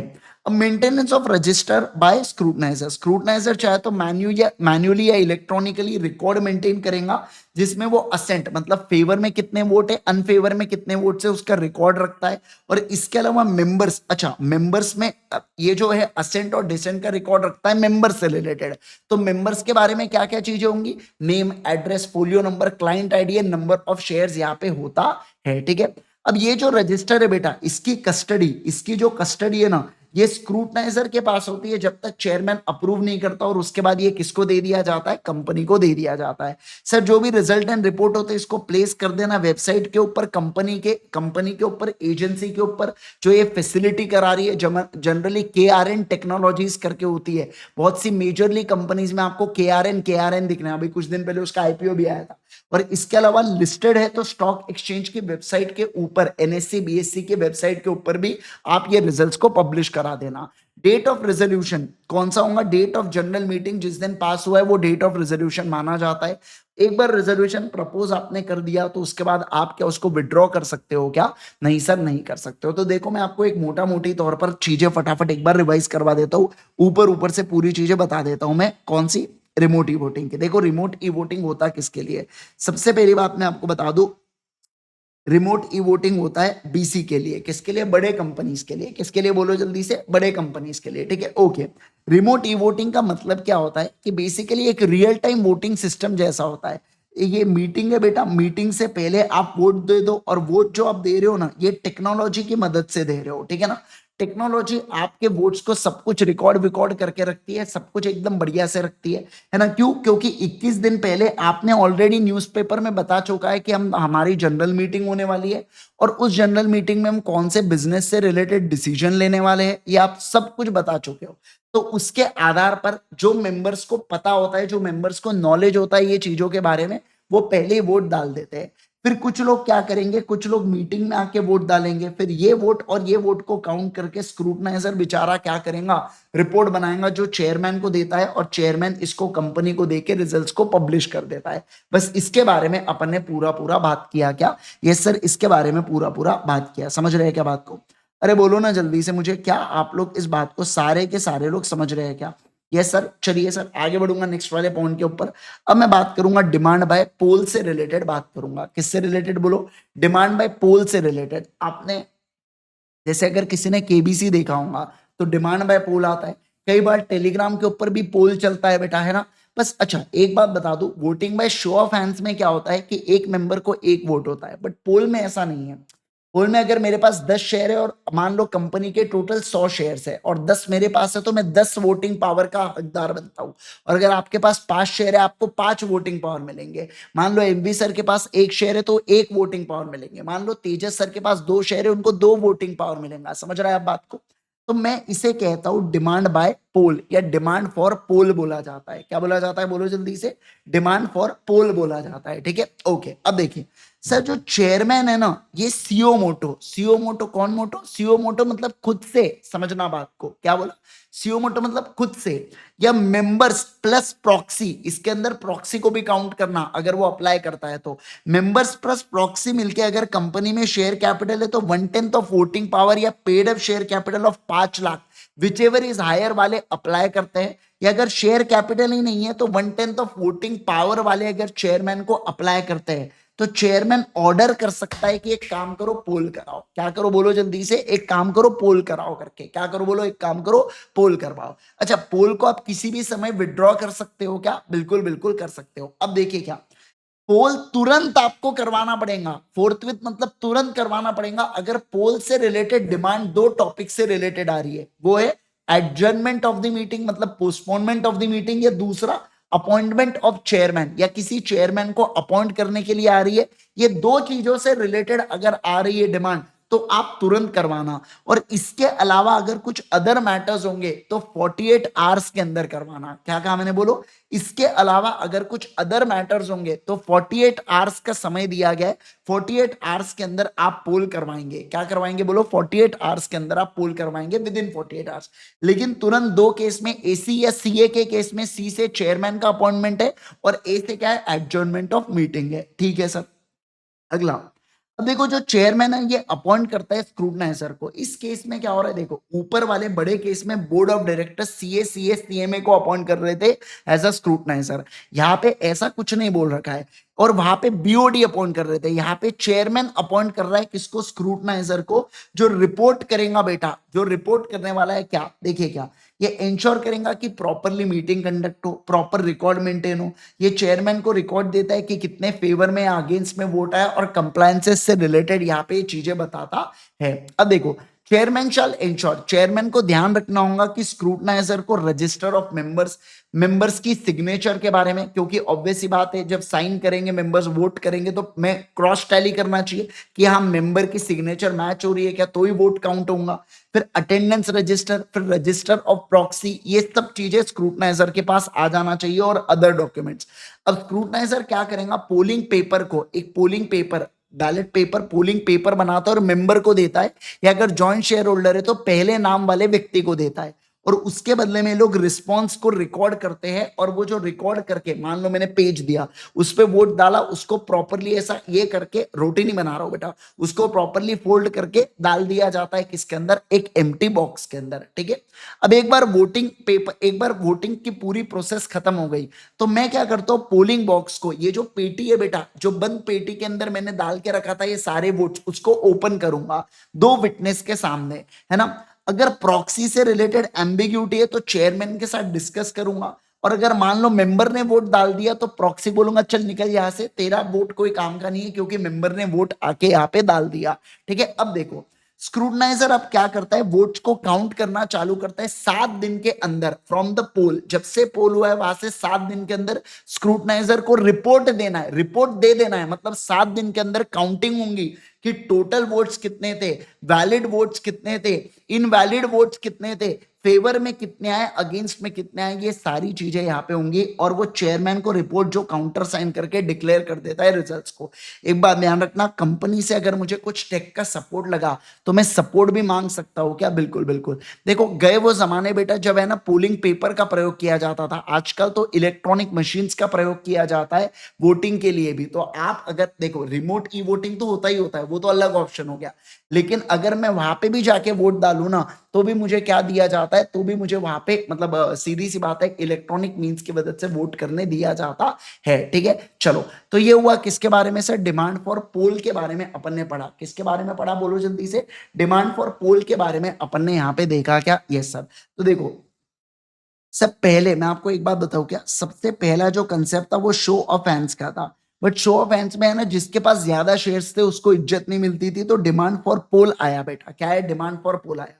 मेंटेनेंस ऑफ रजिस्टर बाय स्क्रूटनाइजर, स्क्रूटनाइजर चाहे तो मैन्युअली या इलेक्ट्रॉनिकली रिकॉर्ड मेंटेन करेगा, जिसमें वो असेंट मतलब फेवर में कितने वोट है, अनफेवर में कितने वोट है, उसका रिकॉर्ड रखता है। और इसके अलावा मेंबर्स, अच्छा मेंबर्स में ये जो है असेंट और डिसेंट का रिकॉर्ड रखता है मेंबर्स से रिलेटेड। तो मेंबर्स के बारे में क्या क्या चीजें होंगी, name, address, folio number, client ID, number of shares यहाँ पे होता है। ठीक है। अब ये जो रजिस्टर है बेटा, इसकी कस्टडी, इसकी जो कस्टडी है ना, ये स्क्रूटनाइजर के पास होती है जब तक चेयरमैन अप्रूव नहीं करता, और उसके बाद ये किसको दे दिया जाता है, कंपनी को दे दिया जाता है। सर जो भी रिजल्ट एंड रिपोर्ट होते हैं इसको प्लेस कर देना वेबसाइट के ऊपर, कंपनी के ऊपर, एजेंसी के ऊपर जो ये फैसिलिटी करा रही है। जनरली KRN टेक्नोलॉजीज करके होती है, बहुत सी मेजरली कंपनीज में आपको KRN दिखना है। अभी कुछ दिन पहले उसका IPO भी आया था। और इसके अलावा लिस्टेड है तो स्टॉक एक्सचेंज की वेबसाइट के ऊपर, NSE BSE की वेबसाइट के ऊपर भी आप ये रिजल्ट्स को पब्लिश करा देना। डेट ऑफ रेजोल्यूशन कौन सा होगा, डेट ऑफ जनरल मीटिंग जिस दिन पास हुआ है वो डेट ऑफ रेजोल्यूशन माना जाता है। एक बार रेजोल्यूशन प्रपोज आपने कर दिया तो उसके बाद आप क्या उसको विड्रॉ कर सकते हो क्या? नहीं सर, नहीं कर सकते हो। तो देखो मैं आपको एक मोटा मोटी तौर पर चीजें फटाफट एक बार रिवाइज करवा देता हूँ, ऊपर ऊपर से पूरी चीजें बता देता हूं मैं। कौन सी? रिमोट ई वोटिंग के। देखो रिमोट ई वोटिंग होता किसके लिए, सबसे पहली बात मैं आपको बता दूं, रिमोट ई वोटिंग होता है BC के लिए। किसके लिए? बड़े कंपनीज के लिए। किसके लिए बोलो जल्दी से? बड़े कंपनीज के लिए। ठीक है, ओके। रिमोट ई वोटिंग का मतलब क्या होता है कि बेसिकली एक रियल टाइम वोटिंग सिस्टम जैसा होता है। ये मीटिंग है बेटा, मीटिंग से पहले आप वोट दे दो, और वोट जो आप दे रहे हो ना, ये टेक्नोलॉजी की मदद से दे रहे हो। ठीक है ना? टेक्नोलॉजी आपके वोट्स को सब कुछ रिकॉर्ड करके रखती है, सब कुछ एकदम बढ़िया से रखती है ना? क्यों? क्योंकि 21 दिन पहले आपने ऑलरेडी न्यूज़पेपर में बता चुका है कि हम हमारी जनरल मीटिंग होने वाली है, और उस जनरल मीटिंग में हम कौन से बिजनेस से रिलेटेड डिसीजन लेने वाले हैं, ये आप सब कुछ बता चुके हो। तो उसके आधार पर जो मेंबर्स को पता होता है, जो मेंबर्स को नॉलेज होता है ये चीजों के बारे में, वो पहले ही वोट डाल देते हैं। फिर कुछ लोग क्या करेंगे, कुछ लोग मीटिंग में आके वोट डालेंगे, फिर ये वोट और ये वोट को काउंट करके स्क्रूटनाइजर बेचारा क्या करेगा, रिपोर्ट बनाएगा जो चेयरमैन को देता है, और चेयरमैन इसको कंपनी को देके रिजल्ट्स को पब्लिश कर देता है। बस इसके बारे में अपन ने पूरा पूरा बात किया क्या? यस सर, इसके बारे में पूरा पूरा बात किया। समझ रहे हैं क्या बात को? अरे बोलो ना जल्दी से मुझे, क्या आप लोग इस बात को सारे के सारे लोग समझ रहे हैं क्या? Yes sir. चलिए सर आगे बढ़ूंगा नेक्स्ट वाले पॉइंट के ऊपर। अब मैं बात करूंगा डिमांड बाय पोल से रिलेटेड बात करूंगा। किससे रिलेटेड बोलो? डिमांड बाय पोल से रिलेटेड। आपने जैसे अगर किसी ने KBC देखा होगा तो डिमांड बाय पोल आता है। कई बार टेलीग्राम के ऊपर भी पोल चलता है बेटा, है ना? बस अच्छा एक बात बता दूं, voting by show of hands में क्या होता है कि एक मेंबर को एक वोट होता है, बट पोल में ऐसा नहीं है। पोल में अगर मेरे पास 10 शेयर है, और मान लो कंपनी के टोटल 100 शेयर्स है और 10 मेरे पास है, तो मैं 10 वोटिंग पावर का हकदार बनता हूं। और अगर आपके पास 5 शेयर है, आपको 5 वोटिंग पावर मिलेंगे। मान लो MV सर के पास 1 शेयर है तो 1 वोटिंग पावर मिलेंगे। मान लो तेजस सर के पास 2 शेयर है, उनको 2 वोटिंग पावर मिलेगा। समझ रहा है आप बात को? तो मैं इसे कहता हूं डिमांड बाय पोल, या डिमांड फॉर पोल बोला जाता है। क्या बोला जाता है बोलो जल्दी से? डिमांड फॉर पोल बोला जाता है। ठीक है, ओके। अब देखिए सर जो चेयरमैन है ना, ये सीओ मोटो। सीओ मोटो कौन मोटो? सीओ मोटो मतलब खुद से, समझना बात को, क्या बोला? सीओ मोटो मतलब खुद से, या मेंबर्स प्लस प्रॉक्सी, इसके अंदर प्रॉक्सी को भी काउंट करना अगर वो अप्लाई करता है तो। मेंबर्स प्लस प्रॉक्सी मिलके अगर कंपनी में शेयर कैपिटल है तो 1/10 ऑफ वोटिंग पावर या paid up share capital of 5 lakh, whichever is higher वाले अप्लाई करते हैं। या अगर शेयर कैपिटल ही नहीं है तो 1/10 ऑफ वोटिंग पावर वाले अगर चेयरमैन को अप्लाई करते हैं तो चेयरमैन ऑर्डर कर सकता है कि एक काम करो, पोल कराओ। क्या करो बोलो जल्दी से? एक काम करो, पोल कराओ करके। क्या करो बोलो? एक काम करो, पोल करवाओ। अच्छा, पोल को आप किसी भी समय विड्रॉ कर सकते हो क्या? बिल्कुल बिल्कुल कर सकते हो। अब देखिए क्या, पोल तुरंत आपको करवाना पड़ेगा, फोर्थविथ मतलब तुरंत करवाना पड़ेगा अगर पोल से रिलेटेड डिमांड दो टॉपिक से रिलेटेड आ रही है। वो है एडजर्नमेंट ऑफ द मीटिंग मतलब पोस्टपोनमेंट ऑफ द मीटिंग, या दूसरा अपॉइंटमेंट ऑफ चेयरमैन, या किसी चेयरमैन को अपॉइंट करने के लिए आ रही है। ये दो चीजों से रिलेटेड अगर आ रही है डिमांड तो आप तुरंत करवाना। और इसके अलावा अगर कुछ अदर मैटर्स होंगे तो 48 आवर्स के अंदर करवाना। क्या कहा मैंने? बोलो। इसके अलावा अगर कुछ अदर मैटर्स होंगे तो 48 आवर्स का समय दिया गया है। 48 आवर्स के अंदर आप पोल करवाएंगे। क्या करवाएंगे? बोलो। 48 आवर्स के अंदर आप पोल करवाएंगे, विद इन 48 आवर्स। लेकिन तुरंत दो केस में, एसी या सीए के केस में सी से चेयरमैन का अपॉइंटमेंट है और ए से क्या है? एडजर्नमेंट ऑफ मीटिंग है। ठीक है सर। अगला, अब देखो जो चेयरमैन है ये अपॉइंट करता है स्क्रूटनाइजर को। इस केस में क्या हो रहा है? देखो, ऊपर वाले बड़े केस में board of director CA CA CMA को अपॉइंट कर रहे थे एज अ स्क्रूटनाइजर। यहाँ पे ऐसा कुछ नहीं बोल रखा है। और वहां पे बीओडी अपॉइंट कर रहे थे, यहाँ पे चेयरमैन अपॉइंट कर रहा है किसको? स्क्रूटनाइजर को, जो रिपोर्ट करेगा बेटा। जो रिपोर्ट करने वाला है क्या? देखिए क्या, ये इंश्योर करेगा कि प्रॉपरली मीटिंग कंडक्ट हो, प्रॉपर रिकॉर्ड मेंटेन हो। ये चेयरमैन को रिकॉर्ड देता है कि कितने फेवर में या अगेंस्ट में वोट आया, और कंप्लायंसेस से रिलेटेड यहाँ पे ये चीजें बताता है। अब देखो, चेयरमैन शैल इंश्योर, चेयरमैन को ध्यान रखना होगा कि स्क्रूटनाइजर को रजिस्टर ऑफ मेंबर्स, मेंबर्स की सिग्नेचर के बारे में, क्योंकि ऑब्वियस ही बात है जब साइन करेंगे मेंबर्स, वोट करेंगे तो मैं क्रॉस टैली करना चाहिए कि हाँ मेंबर की सिग्नेचर मैच हो रही है क्या, तो ही वोट काउंट होगा। फिर अटेंडेंस रजिस्टर, फिर रजिस्टर ऑफ प्रॉक्सी, ये सब चीजें स्क्रूटनाइजर के पास आ जाना चाहिए, और अदर डॉक्यूमेंट्स। अब स्क्रूटनाइजर क्या करेगा? पोलिंग पेपर को, एक polling paper, ballot paper, polling paper बनाता है और मेंबर को देता है, या अगर जॉइंट शेयर होल्डर है तो पहले नाम वाले व्यक्ति को देता है। और उसके बदले में लोग रिस्पॉन्स को रिकॉर्ड करते हैं, और वो जो रिकॉर्ड करके, मान लो मैंने पेज दिया, उस पर वोट डाला, उसको प्रॉपरली ऐसा ये करके, रोटी नहीं बना रहा हूं बेटा, उसको प्रॉपरली फोल्ड करके डाल दिया जाता है किसके अंदर? एक एम्प्टी बॉक्स के अंदर। ठीक है। अब एक बार वोटिंग पेपर, एक बार वोटिंग की पूरी प्रोसेस खत्म हो गई तो मैं क्या करता हूं? पोलिंग बॉक्स को, ये जो पेटी है बेटा, जो बंद पेटी के अंदर मैंने डाल के रखा था ये सारे वोट्स, उसको ओपन करूंगा दो विटनेस के सामने, है ना। अगर प्रॉक्सी से रिलेटेड एम्बिग्यूटी है तो चेयरमैन के साथ डिस्कस करूंगा। और अगर मान लो मेंबर ने वोट डाल दिया तो प्रॉक्सी बोलूंगा चल निकल यहां से, तेरा वोट कोई काम का नहीं है क्योंकि मेंबर ने वोट आके यहाँ पे डाल दिया। ठीक है। अब देखो, स्क्रूटनाइजर अब क्या करता है? वोट्स को काउंट करना चालू करता है 7 दिन के अंदर फ्रॉम द पोल। जब से पोल हुआ है वहां से 7 दिन के अंदर स्क्रूटनाइजर को रिपोर्ट देना है, रिपोर्ट दे देना है। मतलब 7 दिन के अंदर काउंटिंग होंगी कि टोटल वोट्स कितने थे, वैलिड वोट्स कितने थे, इनवैलिड वोट्स कितने थे, फेवर में कितने आए, अगेंस्ट में कितने आए, ये सारी चीजें यहाँ पे होंगी। और वो चेयरमैन को रिपोर्ट जो काउंटर साइन करके डिक्लेयर कर देता है रिजल्ट्स को। एक बात ध्यान रखना, कंपनी से अगर मुझे कुछ टेक का सपोर्ट लगा तो मैं सपोर्ट भी मांग सकता हूँ क्या? बिल्कुल बिल्कुल। देखो, गए वो जमाने बेटा जब है ना पोलिंग पेपर का प्रयोग किया जाता था, आजकल तो इलेक्ट्रॉनिक मशीन्स का प्रयोग किया जाता है वोटिंग के लिए भी। तो आप अगर देखो, रिमोट ई वोटिंग तो होता ही होता है, वो तो अलग ऑप्शन हो गया। लेकिन अगर मैं वहां पे भी जाके वोट डालू ना तो भी मुझे क्या दिया जाता है? तो भी मुझे वहां पे मतलब सीधी सी बात है, इलेक्ट्रॉनिक मींस की मदद से वोट करने दिया जाता है। ठीक है। चलो, तो ये हुआ किसके बारे में सर? डिमांड फॉर पोल के बारे में अपन ने पढ़ा। किसके बारे में पढ़ा बोलो जल्दी से? डिमांड फॉर पोल के बारे में अपन ने यहाँ पे देखा क्या? Yes sir. तो देखो, सब पहले मैं आपको एक बात बताऊं क्या, सबसे पहला जो कंसेप्ट था वो शो ऑफ हैंड्स का था। बट शो ऑफ हैंड्स में है ना, जिसके पास ज्यादा शेयर्स थे उसको इज्जत नहीं मिलती थी, तो डिमांड फॉर पोल आया बेटा। क्या है? डिमांड फॉर पोल आया।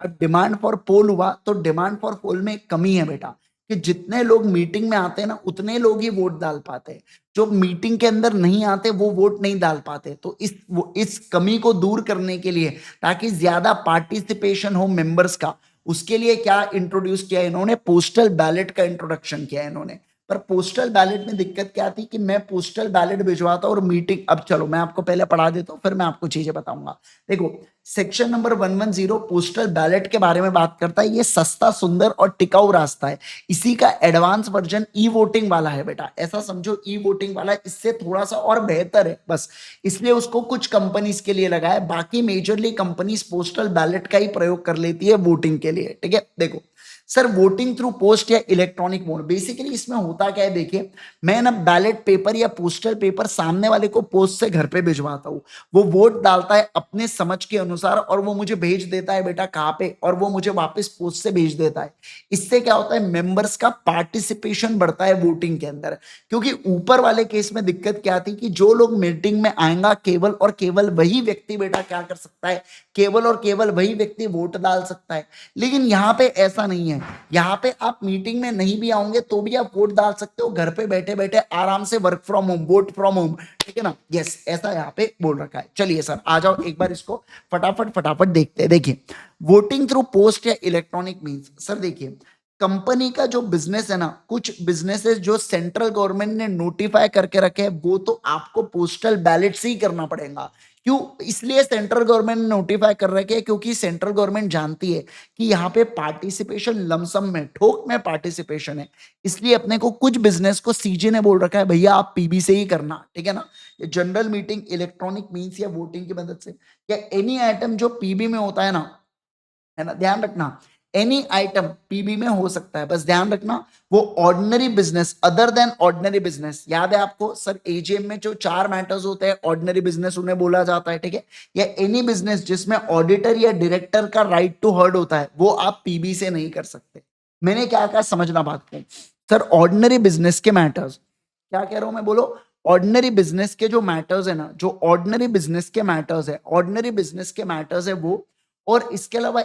अब डिमांड फॉर पोल हुआ तो डिमांड फॉर पोल में एक कमी है बेटा, कि जितने लोग मीटिंग में आते हैं ना उतने लोग ही वोट डाल पाते हैं। जो मीटिंग के अंदर नहीं आते वो वोट नहीं डाल पाते। तो इस कमी को दूर करने के लिए, ताकि ज्यादा पार्टिसिपेशन हो मेंबर्स का, उसके लिए क्या इंट्रोड्यूस किया इन्होंने? पोस्टल बैलेट का इंट्रोडक्शन किया इन्होंने। पर पोस्टल बैलेट में दिक्कत क्या थी कि मैं पोस्टल बैलेट भिजवाता और मीटिंग, अब चलो मैं आपको पहले पढ़ा देता हूँ फिर मैं आपको चीजें बताऊंगा। देखो, सेक्शन नंबर 110 पोस्टल बैलेट के बारे में बात करता है। ये सस्ता, सुंदर और टिकाऊ रास्ता है। इसी का एडवांस वर्जन ई वोटिंग वाला है बेटा, ऐसा समझो ई वोटिंग वाला इससे थोड़ा सा और बेहतर है बस, इसलिए उसको कुछ कंपनीज के लिए लगा है। बाकी मेजरली कंपनीज पोस्टल बैलेट का ही प्रयोग कर लेती है वोटिंग के लिए। ठीक है, देखो सर, वोटिंग थ्रू पोस्ट या इलेक्ट्रॉनिक मोड, बेसिकली इसमें होता क्या है, देखिए मैं ना बैलेट पेपर या पोस्टल पेपर सामने वाले को पोस्ट से घर पे भिजवाता हूँ। वो वोट डालता है अपने समझ के अनुसार और वो मुझे भेज देता है बेटा कहाँ पे, और वो मुझे वापस पोस्ट से भेज देता है। इससे क्या होता है, मेंबर्स का पार्टिसिपेशन बढ़ता है वोटिंग के अंदर। क्योंकि ऊपर वाले केस में दिक्कत क्या थी कि जो लोग मीटिंग में आएगा केवल और केवल वही व्यक्ति बेटा क्या कर सकता है, केवल और केवल वही व्यक्ति वोट डाल सकता है। लेकिन यहाँ पे ऐसा नहीं है, यहाँ पे आप मीटिंग में नहीं भी आओगे तो भी आप वोट डाल सकते हो, घर पे बैठे बैठे आराम से, work from home, vote from home. ठीक है ना, यस, ऐसा यहाँ पे बोल रखा है। चलिए सर आ जाओ एक बार इसको फटाफट फटाफट देखते हैं। देखिए, वोटिंग थ्रू पोस्ट या इलेक्ट्रॉनिक मीन्स, सर देखिए कंपनी का जो बिजनेस है ना, कुछ बिजनेसेस जो सेंट्रल गवर्नमेंट ने नोटिफाई करके रखे हैं वो तो आपको पोस्टल बैलेट से ही करना पड़ेगा। क्यों? इसलिए सेंट्रल गवर्नमेंट ने नोटिफाई कर रखे हैं क्योंकि सेंट्रल गवर्नमेंट जानती है कि यहाँ पे पार्टिसिपेशन लमसम में, ठोक में पार्टिसिपेशन है। इसलिए अपने को कुछ बिजनेस को सीजे ने बोल रखा है भैया आप पीबी से ही करना। ठीक है ना, ये जनरल मीटिंग इलेक्ट्रॉनिक मीन्स या वोटिंग की मदद से, या एनी आइटम जो पीबी में होता है ना, ध्यान रखना, एनी आइटम पीबी में हो सकता है, बस ध्यान रखना वो ordinary business, other than ordinary business. याद है आपको सर, एजीएम में जो 4 मैटर्स होते हैं ऑर्डिनरी बिजनेस उन्हें बोला जाता है। ठीक है, या एनी बिजनेस जिसमें ऑडिटर या डायरेक्टर का राइट टू हर्ड होता है वो आप पीबी से नहीं कर सकते। मैंने क्या कहा, समझना बात को सर, ऑर्डिनरी बिजनेस के मैटर्स, क्या कह रहा हूं मैं, बोलो। ऑर्डिनरी बिजनेस के जो मैटर्स है ना, जो ऑर्डिनरी बिजनेस के मैटर्स है, ऑर्डिनरी बिजनेस के मैटर्स है वो, और इसके अलावा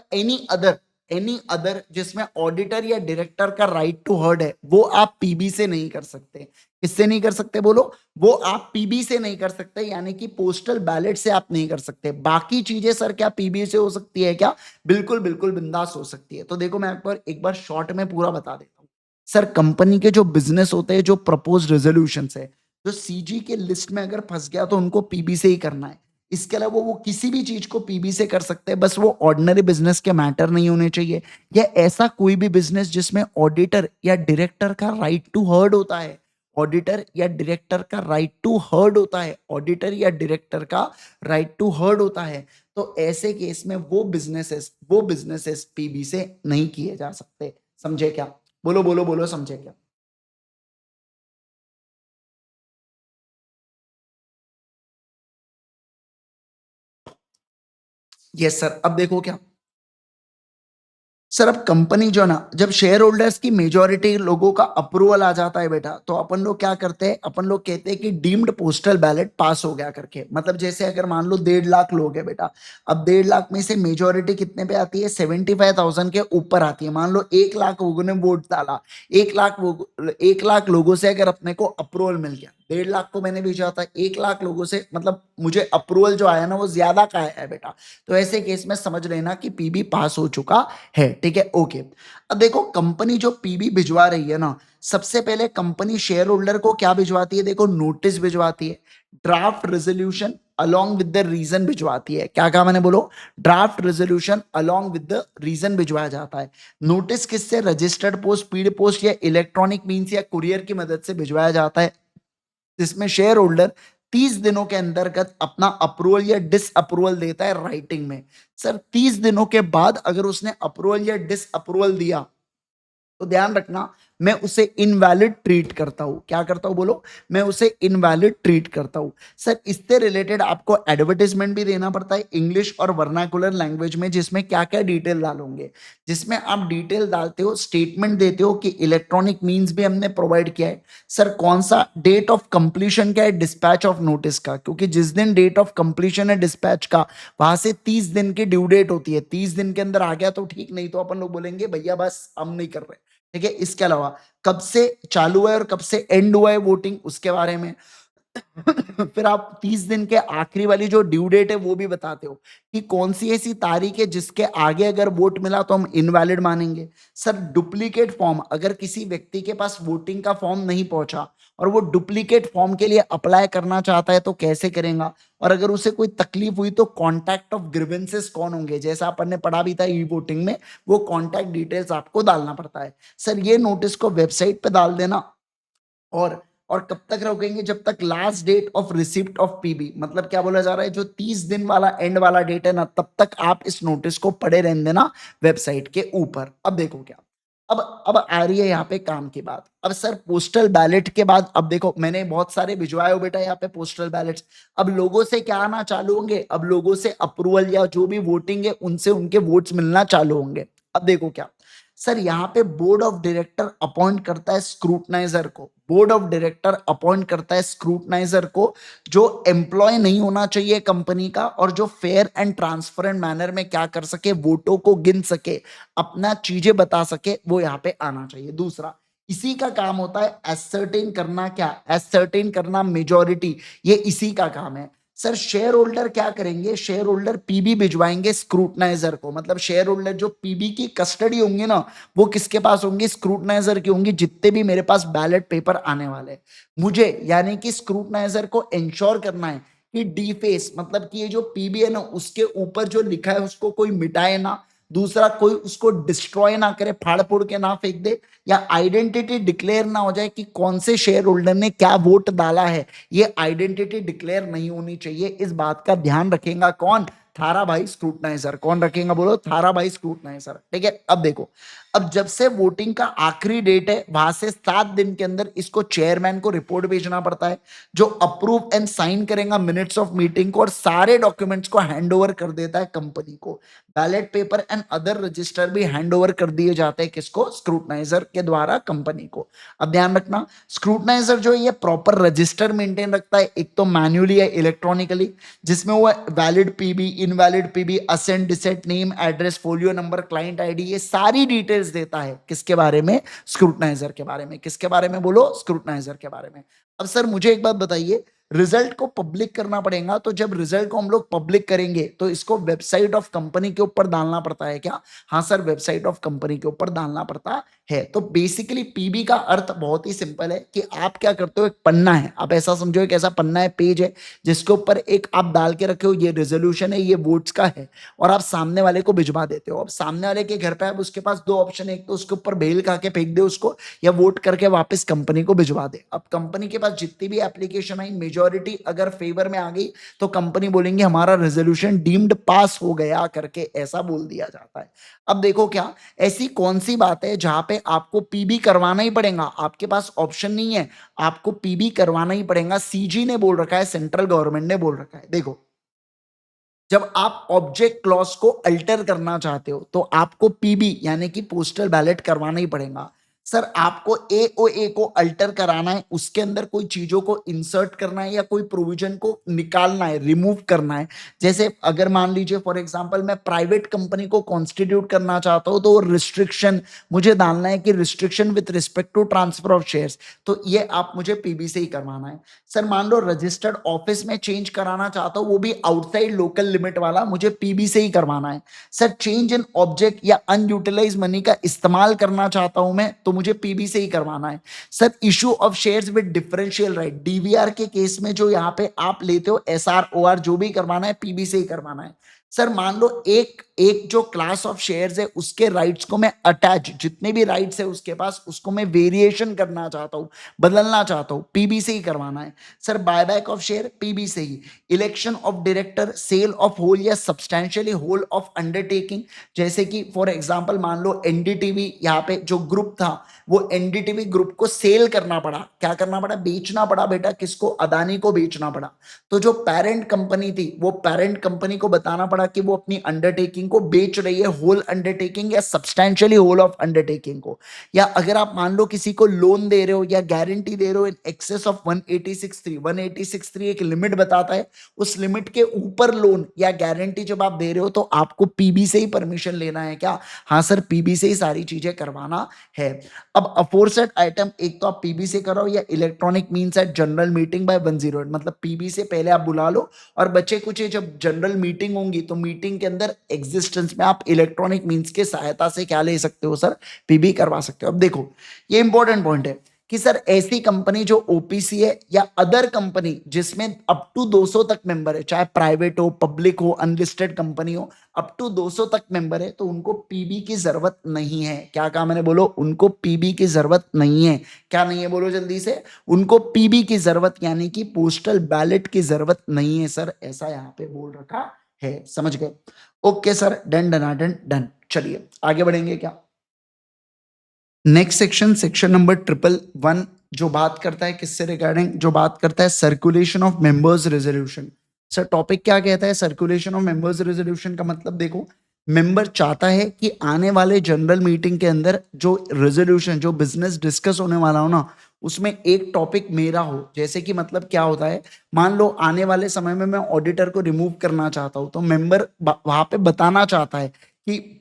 एनी अदर जिसमें ऑडिटर या डायरेक्टर का राइट टू हर्ड है वो आप पीबी से नहीं कर सकते। किससे नहीं कर सकते बोलो, वो आप पीबी से नहीं कर सकते, यानी कि पोस्टल बैलेट से आप नहीं कर सकते। बाकी चीजें सर क्या पीबी से हो सकती है क्या? बिल्कुल बिल्कुल बिंदास हो सकती है। तो देखो मैं एक बार शॉर्ट में पूरा बता देता हूँ। सर कंपनी के जो बिजनेस होते हैं, जो प्रपोज रेजोल्यूशन है, जो सीजी के लिस्ट में अगर फंस गया तो उनको पीबी से ही करना है। इसके अलावा वो किसी भी चीज को पीबी से कर सकते हैं, बस वो ऑर्डिनरी बिजनेस के मैटर नहीं होने चाहिए, या ऐसा कोई भी बिजनेस जिसमें ऑडिटर या डायरेक्टर का राइट टू हर्ड होता है। ऑडिटर या डायरेक्टर का राइट टू हर्ड होता है, ऑडिटर या डायरेक्टर का राइट टू हर्ड होता है। तो ऐसे केस में वो बिजनेसेस पीबी से नहीं किए जा सकते। समझे क्या? बोलो बोलो बोलो, समझे क्या? यस सर, अब देखो क्या सर, अब कंपनी जो ना, जब शेयर होल्डर्स की मेजोरिटी लोगों का अप्रूवल आ जाता है बेटा, तो अपन लोग क्या करते हैं, अपन लोग कहते हैं कि डीम्ड पोस्टल बैलेट पास हो गया करके। मतलब जैसे अगर मान लो 1.5 लाख लोग है बेटा, अब 1.5 लाख में से मेजोरिटी कितने पे आती है, 75,000 के ऊपर आती है। मान लो 1 लाख लोगों ने वोट डाला, 1 लाख लोगों से अगर अपने को अप्रूवल मिल गया, 1.5 लाख को मैंने भेजा था, 1 लाख लोगों से मतलब मुझे अप्रूवल जो आया ना वो ज्यादा का है बेटा। तो ऐसे केस में समझ लेना कि पीबी पास हो चुका है। ठीक है, ओके। अब देखो कंपनी जो पीबी भिजवा रही है ना, सबसे पहले कंपनी शेयर होल्डर को क्या भिजवाती है, देखो नोटिस भिजवाती है, draft resolution along with the reason भिजवाती है। क्या कहा मैंने, बोलो। Draft resolution along with the reason भिजवाया जाता है। नोटिस किससे, रजिस्टर्ड पोस्ट, स्पीड पोस्ट या इलेक्ट्रॉनिक मीन्स या कुरियर की मदद से भिजवाया जाता है, जिसमें शेयर होल्डर 30 दिनों के अंतर्गत अपना अप्रूवल या डिस अप्रूवल देता है राइटिंग में। सर 30 दिनों के बाद अगर उसने अप्रूवल या डिस अप्रूवल दिया तो ध्यान रखना, मैं उसे इनवैलिड ट्रीट करता हूं। क्या करता हूं बोलो, मैं उसे इनवैलिड ट्रीट करता हूं। सर इससे रिलेटेड आपको एडवर्टाइजमेंट भी देना पड़ता है इंग्लिश और वर्नाकुलर लैंग्वेज में, जिसमें क्या क्या डिटेल डालोगे, जिसमें आप डिटेल डालते हो, स्टेटमेंट देते हो कि इलेक्ट्रॉनिक मीन्स भी हमने प्रोवाइड किया है। सर कौन सा डेट ऑफ कंप्लीशन क्या है, डिस्पैच ऑफ नोटिस का, क्योंकि जिस दिन डेट ऑफ कंप्लीशन है डिस्पैच का, वहां से 30 दिन की ड्यू डेट होती है। 30 दिन के अंदर आ गया तो ठीक, नहीं तो अपन लोग बोलेंगे भैया बस हम नहीं कर रहे। ठीक है, इसके अलावा कब से चालू है और कब से एंड हुआ है वोटिंग, उसके बारे में फिर आप 30 दिन के आखिरी वाली जो ड्यू डेट है वो भी बताते हो कि कौन सी ऐसी तारीख है जिसके आगे अगर वोट मिला तो हम इनवैलिड मानेंगे। सर डुप्लीकेट फॉर्म, अगर किसी व्यक्ति के पास वोटिंग का फॉर्म नहीं पहुंचा और वो डुप्लीकेट फॉर्म के लिए अप्लाई करना चाहता है तो कैसे करेगा, और अगर उसे कोई तकलीफ हुई तो कॉन्टैक्ट ऑफ ग्रीवेंसेस कौन होंगे, जैसा अपन ने पढ़ा भी था ई वोटिंग में, वो कॉन्टैक्ट डिटेल्स आपको डालना पड़ता है। सर ये नोटिस को वेबसाइट पे डाल देना, और कब तक रोकेंगे, जब तक last date of receipt of PB, मतलब क्या बोला जा रहा है, जो 30 दिन वाला एंड वाला डेट है ना, तब तक आप इस नोटिस को पढ़े रहने देना वेबसाइट के ऊपर। अब देखो क्या, अब आ रही है यहाँ पे काम की बात। अब सर पोस्टल बैलेट के बाद, अब देखो मैंने बहुत सारे भिजवाए हो बेटा यहाँ पे पोस्टल बैलेट्स। अब लोगों से क्या आना चालू होंगे, अब लोगों से अप्रूवल या जो भी वोटिंग है उनसे उनके वोट्स मिलना चालू होंगे। अब देखो क्या, सर यहाँ पे बोर्ड ऑफ डायरेक्टर अपॉइंट करता है स्क्रूटनाइजर को, बोर्ड ऑफ डायरेक्टर अपॉइंट करता है स्क्रूटनाइजर को, जो एम्प्लॉय नहीं होना चाहिए कंपनी का, और जो फेयर एंड ट्रांसपेरेंट मैनर में क्या कर सके, वोटों को गिन सके, अपना चीजें बता सके, वो यहाँ पे आना चाहिए। दूसरा, इसी का काम होता है एसर्टेन करना, क्या एसर्टेन करना मेजोरिटी, ये इसी का काम है। सर शेयर होल्डर क्या करेंगे, शेयर होल्डर पीबी भिजवाएंगे स्क्रूटनाइजर को, मतलब शेयर होल्डर जो पीबी की कस्टडी होंगे ना, वो किसके पास होंगी, स्क्रूटनाइजर की होंगी, जितने भी मेरे पास बैलेट पेपर आने वाले। मुझे यानी कि स्क्रूटनाइजर को इंश्योर करना है कि डीफेस, मतलब कि ये जो पीबी है ना, उसके ऊपर जो लिखा है उसको कोई मिटाए ना, दूसरा कोई उसको डिस्ट्रॉय ना करे, फाड़ फोड़ के ना फेंक दे, या आइडेंटिटी डिक्लेयर ना हो जाए कि कौन से शेयर होल्डर ने क्या वोट डाला है, ये आइडेंटिटी डिक्लेयर नहीं होनी चाहिए। इस बात का ध्यान रखेगा कौन, थारा भाई स्क्रूटनाइजर। कौन रखेगा बोलो, थारा भाई स्क्रूटनाइजर। ठीक है, अब देखो, अब जब से वोटिंग का आखिरी डेट है वहां से 7 दिन के अंदर इसको चेयरमैन को रिपोर्ट भेजना पड़ता है, जो अप्रूव एंड साइन करेगा मिनट्स ऑफ मीटिंग को, और सारे डॉक्यूमेंट्स को हैंड ओवर कर देता है कंपनी को। Ballot paper and other register भी हैंड ओवर कर दिए जाते हैं किसको, स्क्रूटनाइजर के द्वारा कंपनी को। अब ध्यान रखना, स्क्रूटनाइजर जो है ये प्रॉपर रजिस्टर मेंटेन रखता है, एक तो मैन्युअली है इलेक्ट्रॉनिकली, जिसमें वो valid PB, invalid PB, assent dissent, name address, folio number, client ID, ये सारी डिटेल्स देता है किसके बारे में, स्क्रूटनाइजर के बारे में। किसके बारे में बोलो, स्क्रूटनाइजर के बारे में। अब सर मुझे एक बात बताइए, रिजल्ट को पब्लिक करना पड़ेगा, तो जब रिजल्ट को हम लोग पब्लिक करेंगे तो इसको वेबसाइट ऑफ कंपनी के ऊपर डालना पड़ता है क्या, हाँ सर वेबसाइट ऑफ कंपनी के ऊपर डालना पड़ता है। तो बेसिकली पीबी का अर्थ बहुत ही सिंपल है कि आप क्या करते हो, एक पन्ना है, आप ऐसा समझो एक ऐसा पन्ना है, पेज है, जिसके ऊपर एक आप डाल के रखे हो ये रेजोल्यूशन है, ये वोट्स का है, और आप सामने वाले को भिजवा देते हो। अब सामने वाले के घर पे आप, उसके पास दो ऑप्शन है, एक तो उसके ऊपर बेल खा के फेंक दे उसको, या वोट करके वापस कंपनी को भिजवा दे। अब कंपनी के पास जितनी भी एप्लीकेशन आई, मेजोरिटी अगर फेवर में आ गई तो कंपनी बोलेंगे हमारा रेजोल्यूशन डीम्ड पास हो गया करके, ऐसा बोल दिया जाता है। अब देखो क्या, ऐसी कौन सी बात है जहां पे आपको पीबी करवाना ही पड़ेगा, आपके पास ऑप्शन नहीं है, आपको पीबी करवाना ही पड़ेगा, सीजी ने बोल रखा है, सेंट्रल गवर्नमेंट ने बोल रखा है। देखो, जब आप ऑब्जेक्ट क्लॉज को अल्टर करना चाहते हो तो आपको पीबी यानी कि पोस्टल बैलेट करवाना ही पड़ेगा। सर आपको एओए को अल्टर कराना है, उसके अंदर कोई चीजों को इंसर्ट करना है या कोई प्रोविजन को निकालना है, रिमूव करना है। जैसे अगर मान लीजिए फॉर एग्जांपल मैं प्राइवेट कंपनी को कॉन्स्टिट्यूट करना चाहता हूं, तो रिस्ट्रिक्शन मुझे डालना है कि restriction with respect to transfer of shares, तो ये आप मुझे पीबी से ही करवाना है। सर मान लो रजिस्टर्ड ऑफिस में चेंज कराना चाहता हूं, वो भी आउटसाइड लोकल लिमिट वाला, मुझे पीबी से ही करवाना है। सर चेंज इन ऑब्जेक्ट या अनयूटिलाइज मनी का इस्तेमाल करना चाहता हूं मैं, तो मुझे पीबी से ही करवाना है। Sir issue of shares with differential right, DVR के केस में जो यहाँ पे आप लेते हो एसआर ओआर, जो भी करवाना है पीबी से ही करवाना है। सर मान लो एक एक जो क्लास ऑफ शेयर्स है उसके राइट्स को मैं अटैच, जितने भी राइट्स है उसके पास, उसको मैं वेरिएशन करना चाहता हूं, बदलना चाहता हूं, पीबी से ही करवाना है। Sir buyback of share P B से ही। Election of director, sale of whole या सब्सटैंशियली होल ऑफ अंडरटेकिंग, जैसे कि फॉर एग्जांपल मान लो एनडीटीवी, यहाँ पे जो ग्रुप था वो एनडीटीवी ग्रुप को सेल करना पड़ा, क्या करना पड़ा, बेचना पड़ा बेटा, किसको, अदानी को बेचना पड़ा। तो जो पेरेंट कंपनी थी वो पेरेंट कंपनी को बताना पड़ा कि वो अपनी अंडरटेकिंग को बेच रही है, होल अंडरटेकिंग या सब्सटैंशियली होल ऑफ अंडरटेकिंग को। या अगर आप मान लो किसी को लोन दे रहे हो या गारंटी दे रहे हो इन एक्सेस ऑफ 186(3), 186(3 एक लिमिट बताता है, उस लिमिट के ऊपर लोन या गारंटी जब आप दे रहे हो तो आपको पीबी से ही परमिशन लेना है क्या, हाँ सर पीबी से ही सारी चीजें करवाना है। अब अफोरसेट आइटम एक तो आप पीबी से कराओ या electronic means at general meeting by 108, मतलब पीबी से पहले आप बुला लो और बच्चे कुछ जब जनरल मीटिंग होंगी तो मीटिंग के अंदर एग्जिस्टेंस में आप इलेक्ट्रॉनिक मीन्स की सहायता से क्या ले सकते हो सर, पीबी करवा सकते हो। अब देखो ये इंपॉर्टेंट पॉइंट है कि सर ऐसी कंपनी जो ओपीसी है या अदर कंपनी जिसमें अप टू 200 तक मेंबर है, चाहे प्राइवेट हो, पब्लिक हो, अनलिस्टेड कंपनी हो, अप टू 200 तक मेंबर है, तो उनको पीबी की जरूरत नहीं है। क्या कहा मैंने, बोलो, उनको पीबी की जरूरत नहीं है। क्या नहीं है, बोलो जल्दी से, उनको पीबी की जरूरत यानी कि पोस्टल बैलेट की जरूरत नहीं है सर, ऐसा यहाँ पे बोल रखा है, समझ गए? Okay sir, done done done done. चलिए आगे बढ़ेंगे क्या? नेक्स्ट सेक्शन, सेक्शन नंबर 111, जो बात करता है किससे रिगार्डिंग, जो बात करता है circulation of members resolution. Sir topic क्या कहता है सर्कुलेशन ऑफ मेंबर्स रेजोल्यूशन का? मतलब देखो, मेंबर चाहता है कि आने वाले जनरल मीटिंग के अंदर जो रेजोल्यूशन, जो बिजनेस डिस्कस होने वाला हो ना, उसमें एक टॉपिक मेरा हो। जैसे कि मतलब क्या होता है, मान लो आने वाले समय में मैं ऑडिटर को रिमूव करना चाहता हूं, तो मेंबर वहां पे बताना चाहता है कि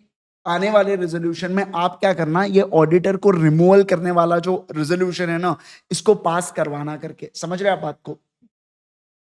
आने वाले रेजोल्यूशन में आप क्या करना, ये ऑडिटर को रिमूवल करने वाला जो रेजोल्यूशन है ना, इसको पास करवाना करके। समझ रहे हैं आप बात को?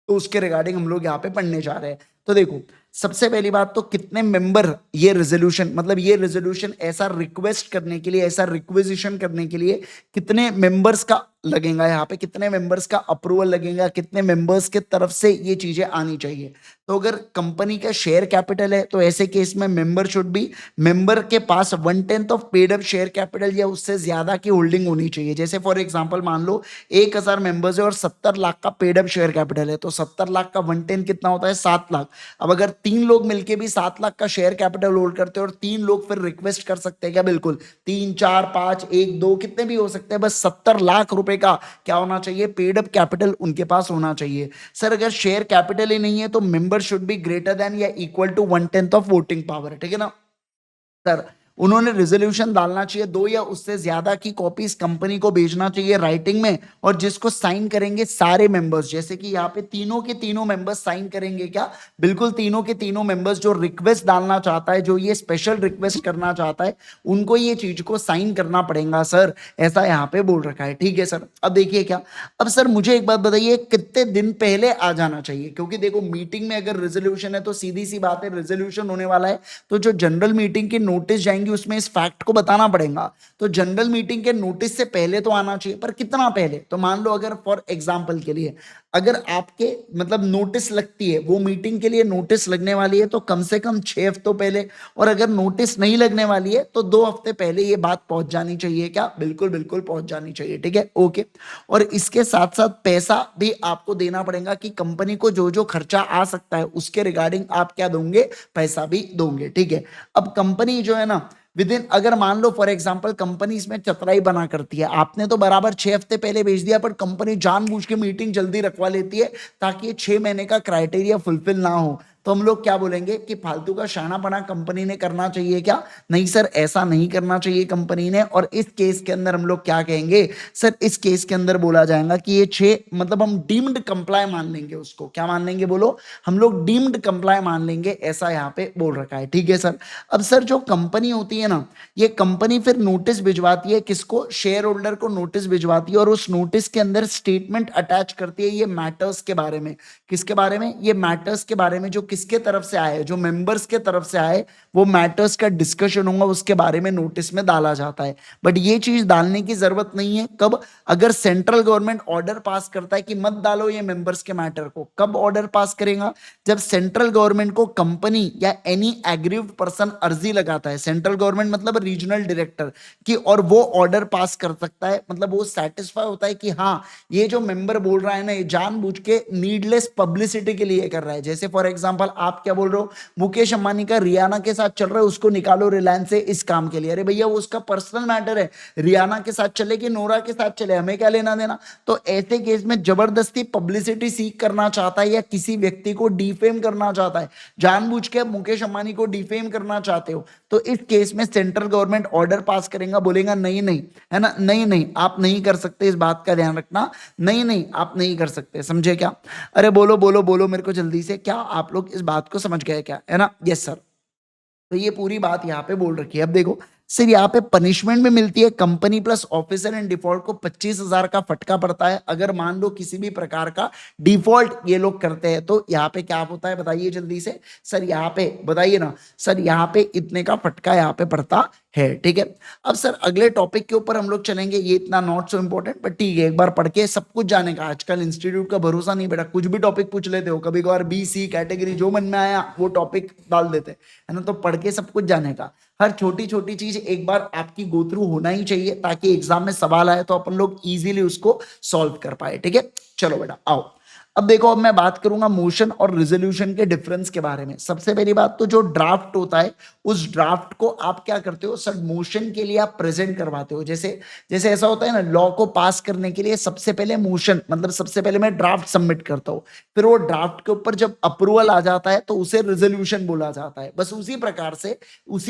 तो उसके रिगार्डिंग हम लोग यहाँ पे पढ़ने जा रहे हैं। तो देखो, सबसे पहली बात तो कितने मेंबर ये रेजोल्यूशन, मतलब ये रेजोल्यूशन ऐसा रिक्वेस्ट करने के लिए, ऐसा रिक्वेजिशन करने के लिए कितने मेंबर्स का लगेगा, यहाँ पे कितने मेंबर्स का अप्रूवल लगेगा, कितने मेंबर्स के तरफ से ये चीजें आनी चाहिए। तो अगर कंपनी का शेयर कैपिटल है तो ऐसे केस में मेंबर शुड बी, मेंबर के पास 1/10 of paid up share capital या उससे ज्यादा की होल्डिंग होनी चाहिए। जैसे फॉर एग्जांपल मान लो 1000 मेंबर्स है और 70 लाख का पेड अप शेयर कैपिटल है, तो 70 लाख का 1/10 कितना होता है, 7 लाख। अब अगर 3 लोग मिलके भी 7 लाख का शेयर कैपिटल होल्ड करते हैं और 3 लोग फिर रिक्वेस्ट कर सकते हैं क्या? बिल्कुल, 3 4 5 1 2 कितने भी हो सकते हैं, बस 70 लाख रुपए का क्या होना चाहिए, पेड अप कैपिटल उनके पास होना चाहिए। सर अगर शेयर कैपिटल ही नहीं है तो member should be greater than या equal to 1/10 of voting power, ठीक है ना सर? उन्होंने रेजोल्यूशन डालना चाहिए, 2 या उससे ज्यादा की कॉपीज कंपनी को भेजना चाहिए राइटिंग में, और जिसको साइन करेंगे सारे मेंबर्स। जैसे कि यहाँ पे तीनों के तीनों मेंबर्स साइन करेंगे क्या? बिल्कुल, तीनों के तीनों मेंबर्स जो रिक्वेस्ट डालना चाहता है, जो ये स्पेशल रिक्वेस्ट करना चाहता है, उनको ये चीज को साइन करना पड़ेगा सर, ऐसा यहाँ पे बोल रखा है, ठीक है सर? अब देखिए क्या, अब सर मुझे एक बात बताइए, कितने दिन पहले आ जाना चाहिए? क्योंकि देखो मीटिंग में अगर रेजोल्यूशन है तो सीधी सी बात है, रेजोल्यूशन होने वाला है, तो जो जनरल मीटिंग की नोटिस जाएंगी उसमें इस फैक्ट को बताना पड़ेगा। तो जनरल मीटिंग के नोटिस से पहले तो आना चाहिए, पर कितना पहले? तो मान लो अगर फॉर एग्जांपल के लिए अगर आपके मतलब नोटिस लगती है, वो मीटिंग के लिए नोटिस लगने वाली है, तो कम से कम 6 हफ्तों पहले, और अगर नोटिस नहीं लगने वाली है तो 2 हफ्ते पहले ये बात पहुंच जानी चाहिए। क्या? बिल्कुल बिल्कुल पहुंच जानी चाहिए, ठीक है, ओके। और इसके साथ साथ पैसा भी आपको देना पड़ेगा कि कंपनी को जो जो खर्चा आ सकता है उसके रिगार्डिंग आप क्या दोगे, पैसा भी दोगे, ठीक है। अब कंपनी जो है ना, विद इन, अगर मान लो फॉर एग्जांपल कंपनी इसमें चतुराई बना करती है, आपने तो बराबर 6 हफ्ते पहले भेज दिया, पर कंपनी जानबूझ के मीटिंग जल्दी रखवा लेती है ताकि ये 6 महीने का क्राइटेरिया फुलफिल ना हो, तो हम लोग क्या बोलेंगे कि फालतू का शानापना कंपनी ने करना चाहिए क्या? नहीं सर, ऐसा नहीं करना चाहिए कंपनी ने। और इस केस के अंदर हम लोग क्या कहेंगे सर, इस केस के अंदर बोला जाएगा कि ये 6, मतलब हम डीम्ड कंप्लाई मान लेंगे उसको। क्या मान लेंगे, बोलो? हम लोग डीम्ड कंप्लाई मान लेंगे, ऐसा यहाँ पे बोल रखा है, ठीक है सर। अब सर जो कंपनी होती है ना, ये कंपनी फिर नोटिस भिजवाती है, किसको? शेयर होल्डर को नोटिस भिजवाती है, और उस नोटिस के अंदर स्टेटमेंट अटैच करती है ये मैटर्स के बारे में। किसके बारे में? ये मैटर्स के बारे में जो किसके तरफ से आए, जो मेंबर्स के तरफ से आए, वो मैटर्स का डिस्कशन होगा, उसके बारे में नोटिस में डाला जाता है। बट ये चीज डालने की जरूरत नहीं है, कब? अगर सेंट्रल गवर्नमेंट ऑर्डर पास करता है कि मत डालो ये मेंबर्स के मैटर को। कब ऑर्डर पास करेगा? जब सेंट्रल गवर्नमेंट को कंपनी या एनी एग्रीव्ड पर्सन अर्जी लगाता है, सेंट्रल गवर्नमेंट मतलब रीजनल डायरेक्टर की, और वो ऑर्डर पास कर सकता है, मतलब वो सेटिस्फाई होता है कि हाँ, ये जो मेंबर बोल रहा है ना, ये जानबूझ के नीडलेस पब्लिसिटी के लिए कर रहा है। जैसे फॉर एग्जांपल आप क्या बोल रहे हो, मुकेश अंबानी का रियाना के साथ चल रहा है, उसको निकालो रिलायंस से इस काम के लिए। अरे भैया, वो उसका पर्सनल मैटर है, रियाना के साथ चले कि नोरा के साथ चले, हमें क्या लेना देना? तो ऐसे केस में जबरदस्ती पब्लिसिटी सीख करना चाहता है या किसी व्यक्ति को डिफेम करना चाहता है, जानबूझ के मुकेश अंबानी को डिफेम करना चाहते हो, तो इस केस में सेंट्रल गवर्नमेंट ऑर्डर पास करेगा, बोलेगा नहीं नहीं, है ना, नहीं नहीं आप नहीं कर सकते, इस बात का ध्यान रखना, नहीं नहीं आप नहीं कर सकते, समझे क्या? अरे बोलो बोलो बोलो मेरे को जल्दी से, क्या आप लोग इस बात को समझ गए क्या, है ना? Yes sir. तो ये पूरी बात यहाँ पे बोल रखी है। अब देखो, सर यहाँ पे पनिशमेंट में मिलती है, company plus officer in default को 25,000 का फटका पड़ता है अगर मान लो किसी भी प्रकार का डिफॉल्ट ये लोग करते हैं। तो यहाँ पे क्या होता है बताइए जल्दी से सर, यहाँ पे बताइए ना सर, यहाँ पे इतने का फटका यहाँ पे पड़ता है। ठीक है, अब सर अगले टॉपिक के ऊपर हम लोग चलेंगे, ये इतना नॉट सो इंपॉर्टेंट बट ठीक है, एक बार पढ़ के सब कुछ जाने का। आजकल इंस्टीट्यूट का भरोसा नहीं बेटा, कुछ भी टॉपिक पूछ लेते हो, कभी कभार बी सी कैटेगरी जो मन में आया वो टॉपिक डाल देते है ना। तो पढ़ के सब कुछ जाने का, हर छोटी छोटी चीज एक बार आपकी गो थ्रू होना ही चाहिए ताकि एग्जाम में सवाल आए तो अपन लोग इजीली उसको सॉल्व कर पाए। ठीक है, चलो बेटा आओ। अब देखो, अब मैं बात करूंगा मोशन और रिजोल्यूशन के डिफरेंस के बारे में। सबसे पहली बात तो जो ड्राफ्ट होता है, उस ड्राफ्ट को आप क्या करते हो सर, मोशन के लिए आप प्रेजेंट करवाते हो। जैसे जैसे ऐसा होता है ना, लॉ को पास करने के लिए सबसे पहले मोशन, मतलब सबसे पहले मैं ड्राफ्ट सबमिट करता हूं, फिर वो ड्राफ्ट के ऊपर जब अप्रूवल आ जाता है तो उसे रिजोल्यूशन बोला जाता है। बस उसी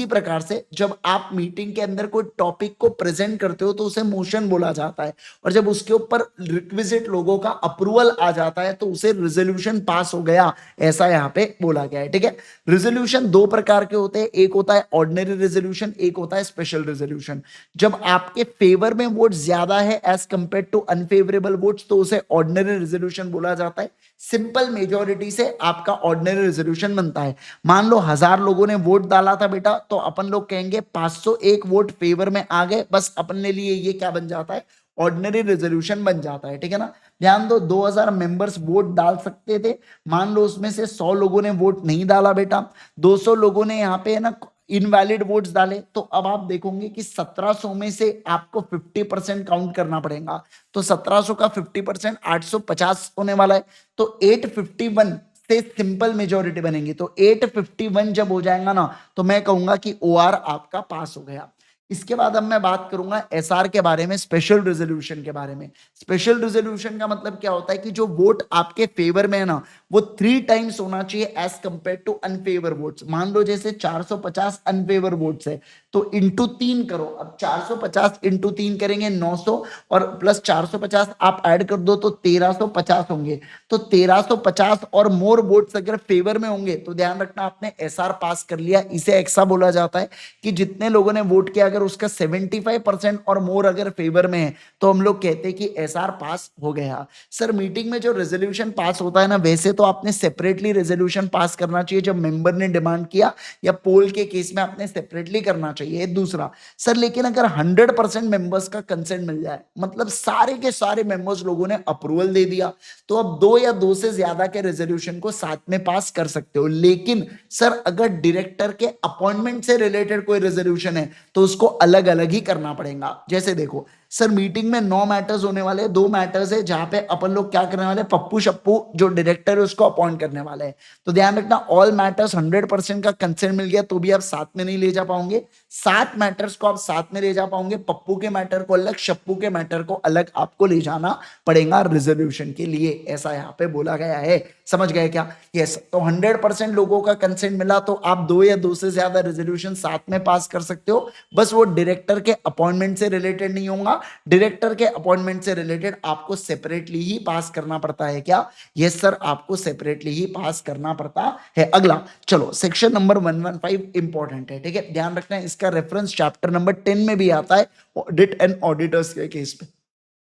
प्रकार से जब आप मीटिंग के अंदर कोई टॉपिक को प्रेजेंट करते हो तो उसे मोशन बोला जाता है, और जब उसके ऊपर रिक्विजिट लोगों का अप्रूवल आ जाता है तो उसे रिजोल्यूशन पास हो गया, ऐसा यहाँ पे बोला गया है। ठीक है, रिजोल्यूशन दो प्रकार के होते हैं, एक होता है ऑर्डिनरी रेजोल्यूशन, एक होता है स्पेशल रेजोल्यूशन। जब आपके फेवर में वोट ज्यादा है as compare to unfavourable votes तो उसे ऑर्डिनरी रेजोल्यूशन बोला जाता है। सिंपल मेजोरिटी से आपका ऑर्डिनरी रेजोल्यूशन बनता है। मान लो 1000 लोगों ने वोट डाला था बेटा, तो अपन लोग कहेंगे 501 वोट फेवर में आ गए, बस अपने लिए ये क्या बन जाता है, ऑर्डिनरी रेजोल्यूशन बन जाता है। ठीक है ना, ध्यान दो, 2000 मेंबर्स वोट डाल सकते थे, मान लो उसमें से 100 लोगों ने वोट नहीं डाला बेटा, 200 लोगों ने यहाँ पे है ना इनवैलिड वोट्स डाले, तो अब आप देखोगे कि 1700 में से आपको 50% काउंट करना पड़ेगा। तो 1700 का 50% 850 होने वाला है, तो 851 से सिंपल मेजोरिटी बनेगी। तो 851 जब हो जाएगा ना, तो मैं कहूंगा कि ओआर आपका पास हो गया। इसके बाद अब मैं बात करूंगा एसआर के बारे में, स्पेशल रेजोल्यूशन के बारे में। स्पेशल रेजोल्यूशन का मतलब क्या होता है कि जो वोट आपके फेवर में है ना, वो 3 टाइम्स होना चाहिए as compare to unfavour votes. मान लो जैसे 450 अनफेवर वोट्स है, तो इंटू 3 करो। अब 450 इंटू 3 करेंगे 900, और प्लस 450 आप ऐड कर दो तो 1350 होंगे। तो 1350 और मोर वोट्स अगर फेवर में होंगे तो ध्यान रखना आपने एसआर पास कर लिया। इसे एक्सा बोला जाता है कि जितने लोगों ने वोट किया अगर उसका 75% और मोर अगर फेवर में है तो हम लोग कहते हैं कि एसआर पास हो गया। सर मीटिंग में जो रेजोल्यूशन पास होता है ना, वैसे तो आपने सेपरेटली रेजोल्यूशन पास करना चाहिए जब मेंबर ने डिमांड किया, या पोल के केस में आपने सेपरेटली करना चाहिए। दूसरा सर, लेकिन अगर 100% मेंबर्स का कंसेंट मिल जाए, मतलब सारे के सारे मेंबर्स लोगों ने अप्रूवल दे दिया, तो अब 2 या 2 से ज्यादा के रेजोल्यूशन को साथ में पास कर सकते हो। लेकिन सर अगर डायरेक्टर के अपॉइंटमेंट से रिलेटेड कोई रेजोल्यूशन है तो उसको अलग अलग ही करना पड़ेगा। जैसे देखो सर, मीटिंग में 9 मैटर्स होने वाले हैं, 2 मैटर्स है जहां पे अपन लोग क्या करने वाले, पप्पू शप्पू जो डायरेक्टर है उसको अपॉइंट करने वाले हैं। तो ध्यान रखना, ऑल मैटर्स 100% का कंसेंट मिल गया तो भी आप साथ में नहीं ले जा पाओगे। 7 मैटर्स को आप साथ में ले जा पाओगे, पप्पू के मैटर को अलग, शप्पू के मैटर को अलग आपको ले जाना पड़ेगा रिजोल्यूशन के लिए, ऐसा यहाँ पे बोला गया है। समझ गए क्या? यस। तो 100% लोगों का कंसेंट मिला तो आप 2 या 2 से ज्यादा रेजोल्यूशन साथ में पास कर सकते हो, बस वो डायरेक्टर के अपॉइंटमेंट से रिलेटेड नहीं होगा। डायरेक्टर के अपॉइंटमेंट से रिलेटेड आपको सेपरेटली ही पास करना पड़ता है। क्या? यस सर, आपको सेपरेटली ही पास करना पड़ता है। अगला चलो, सेक्शन नंबर 115 इंपॉर्टेंट है। ठीक है, ध्यान रखना है, इसका रेफरेंस चैप्टर नंबर 10 में भी आता है, ऑडिट एंड ऑडिटर्स के केस पे,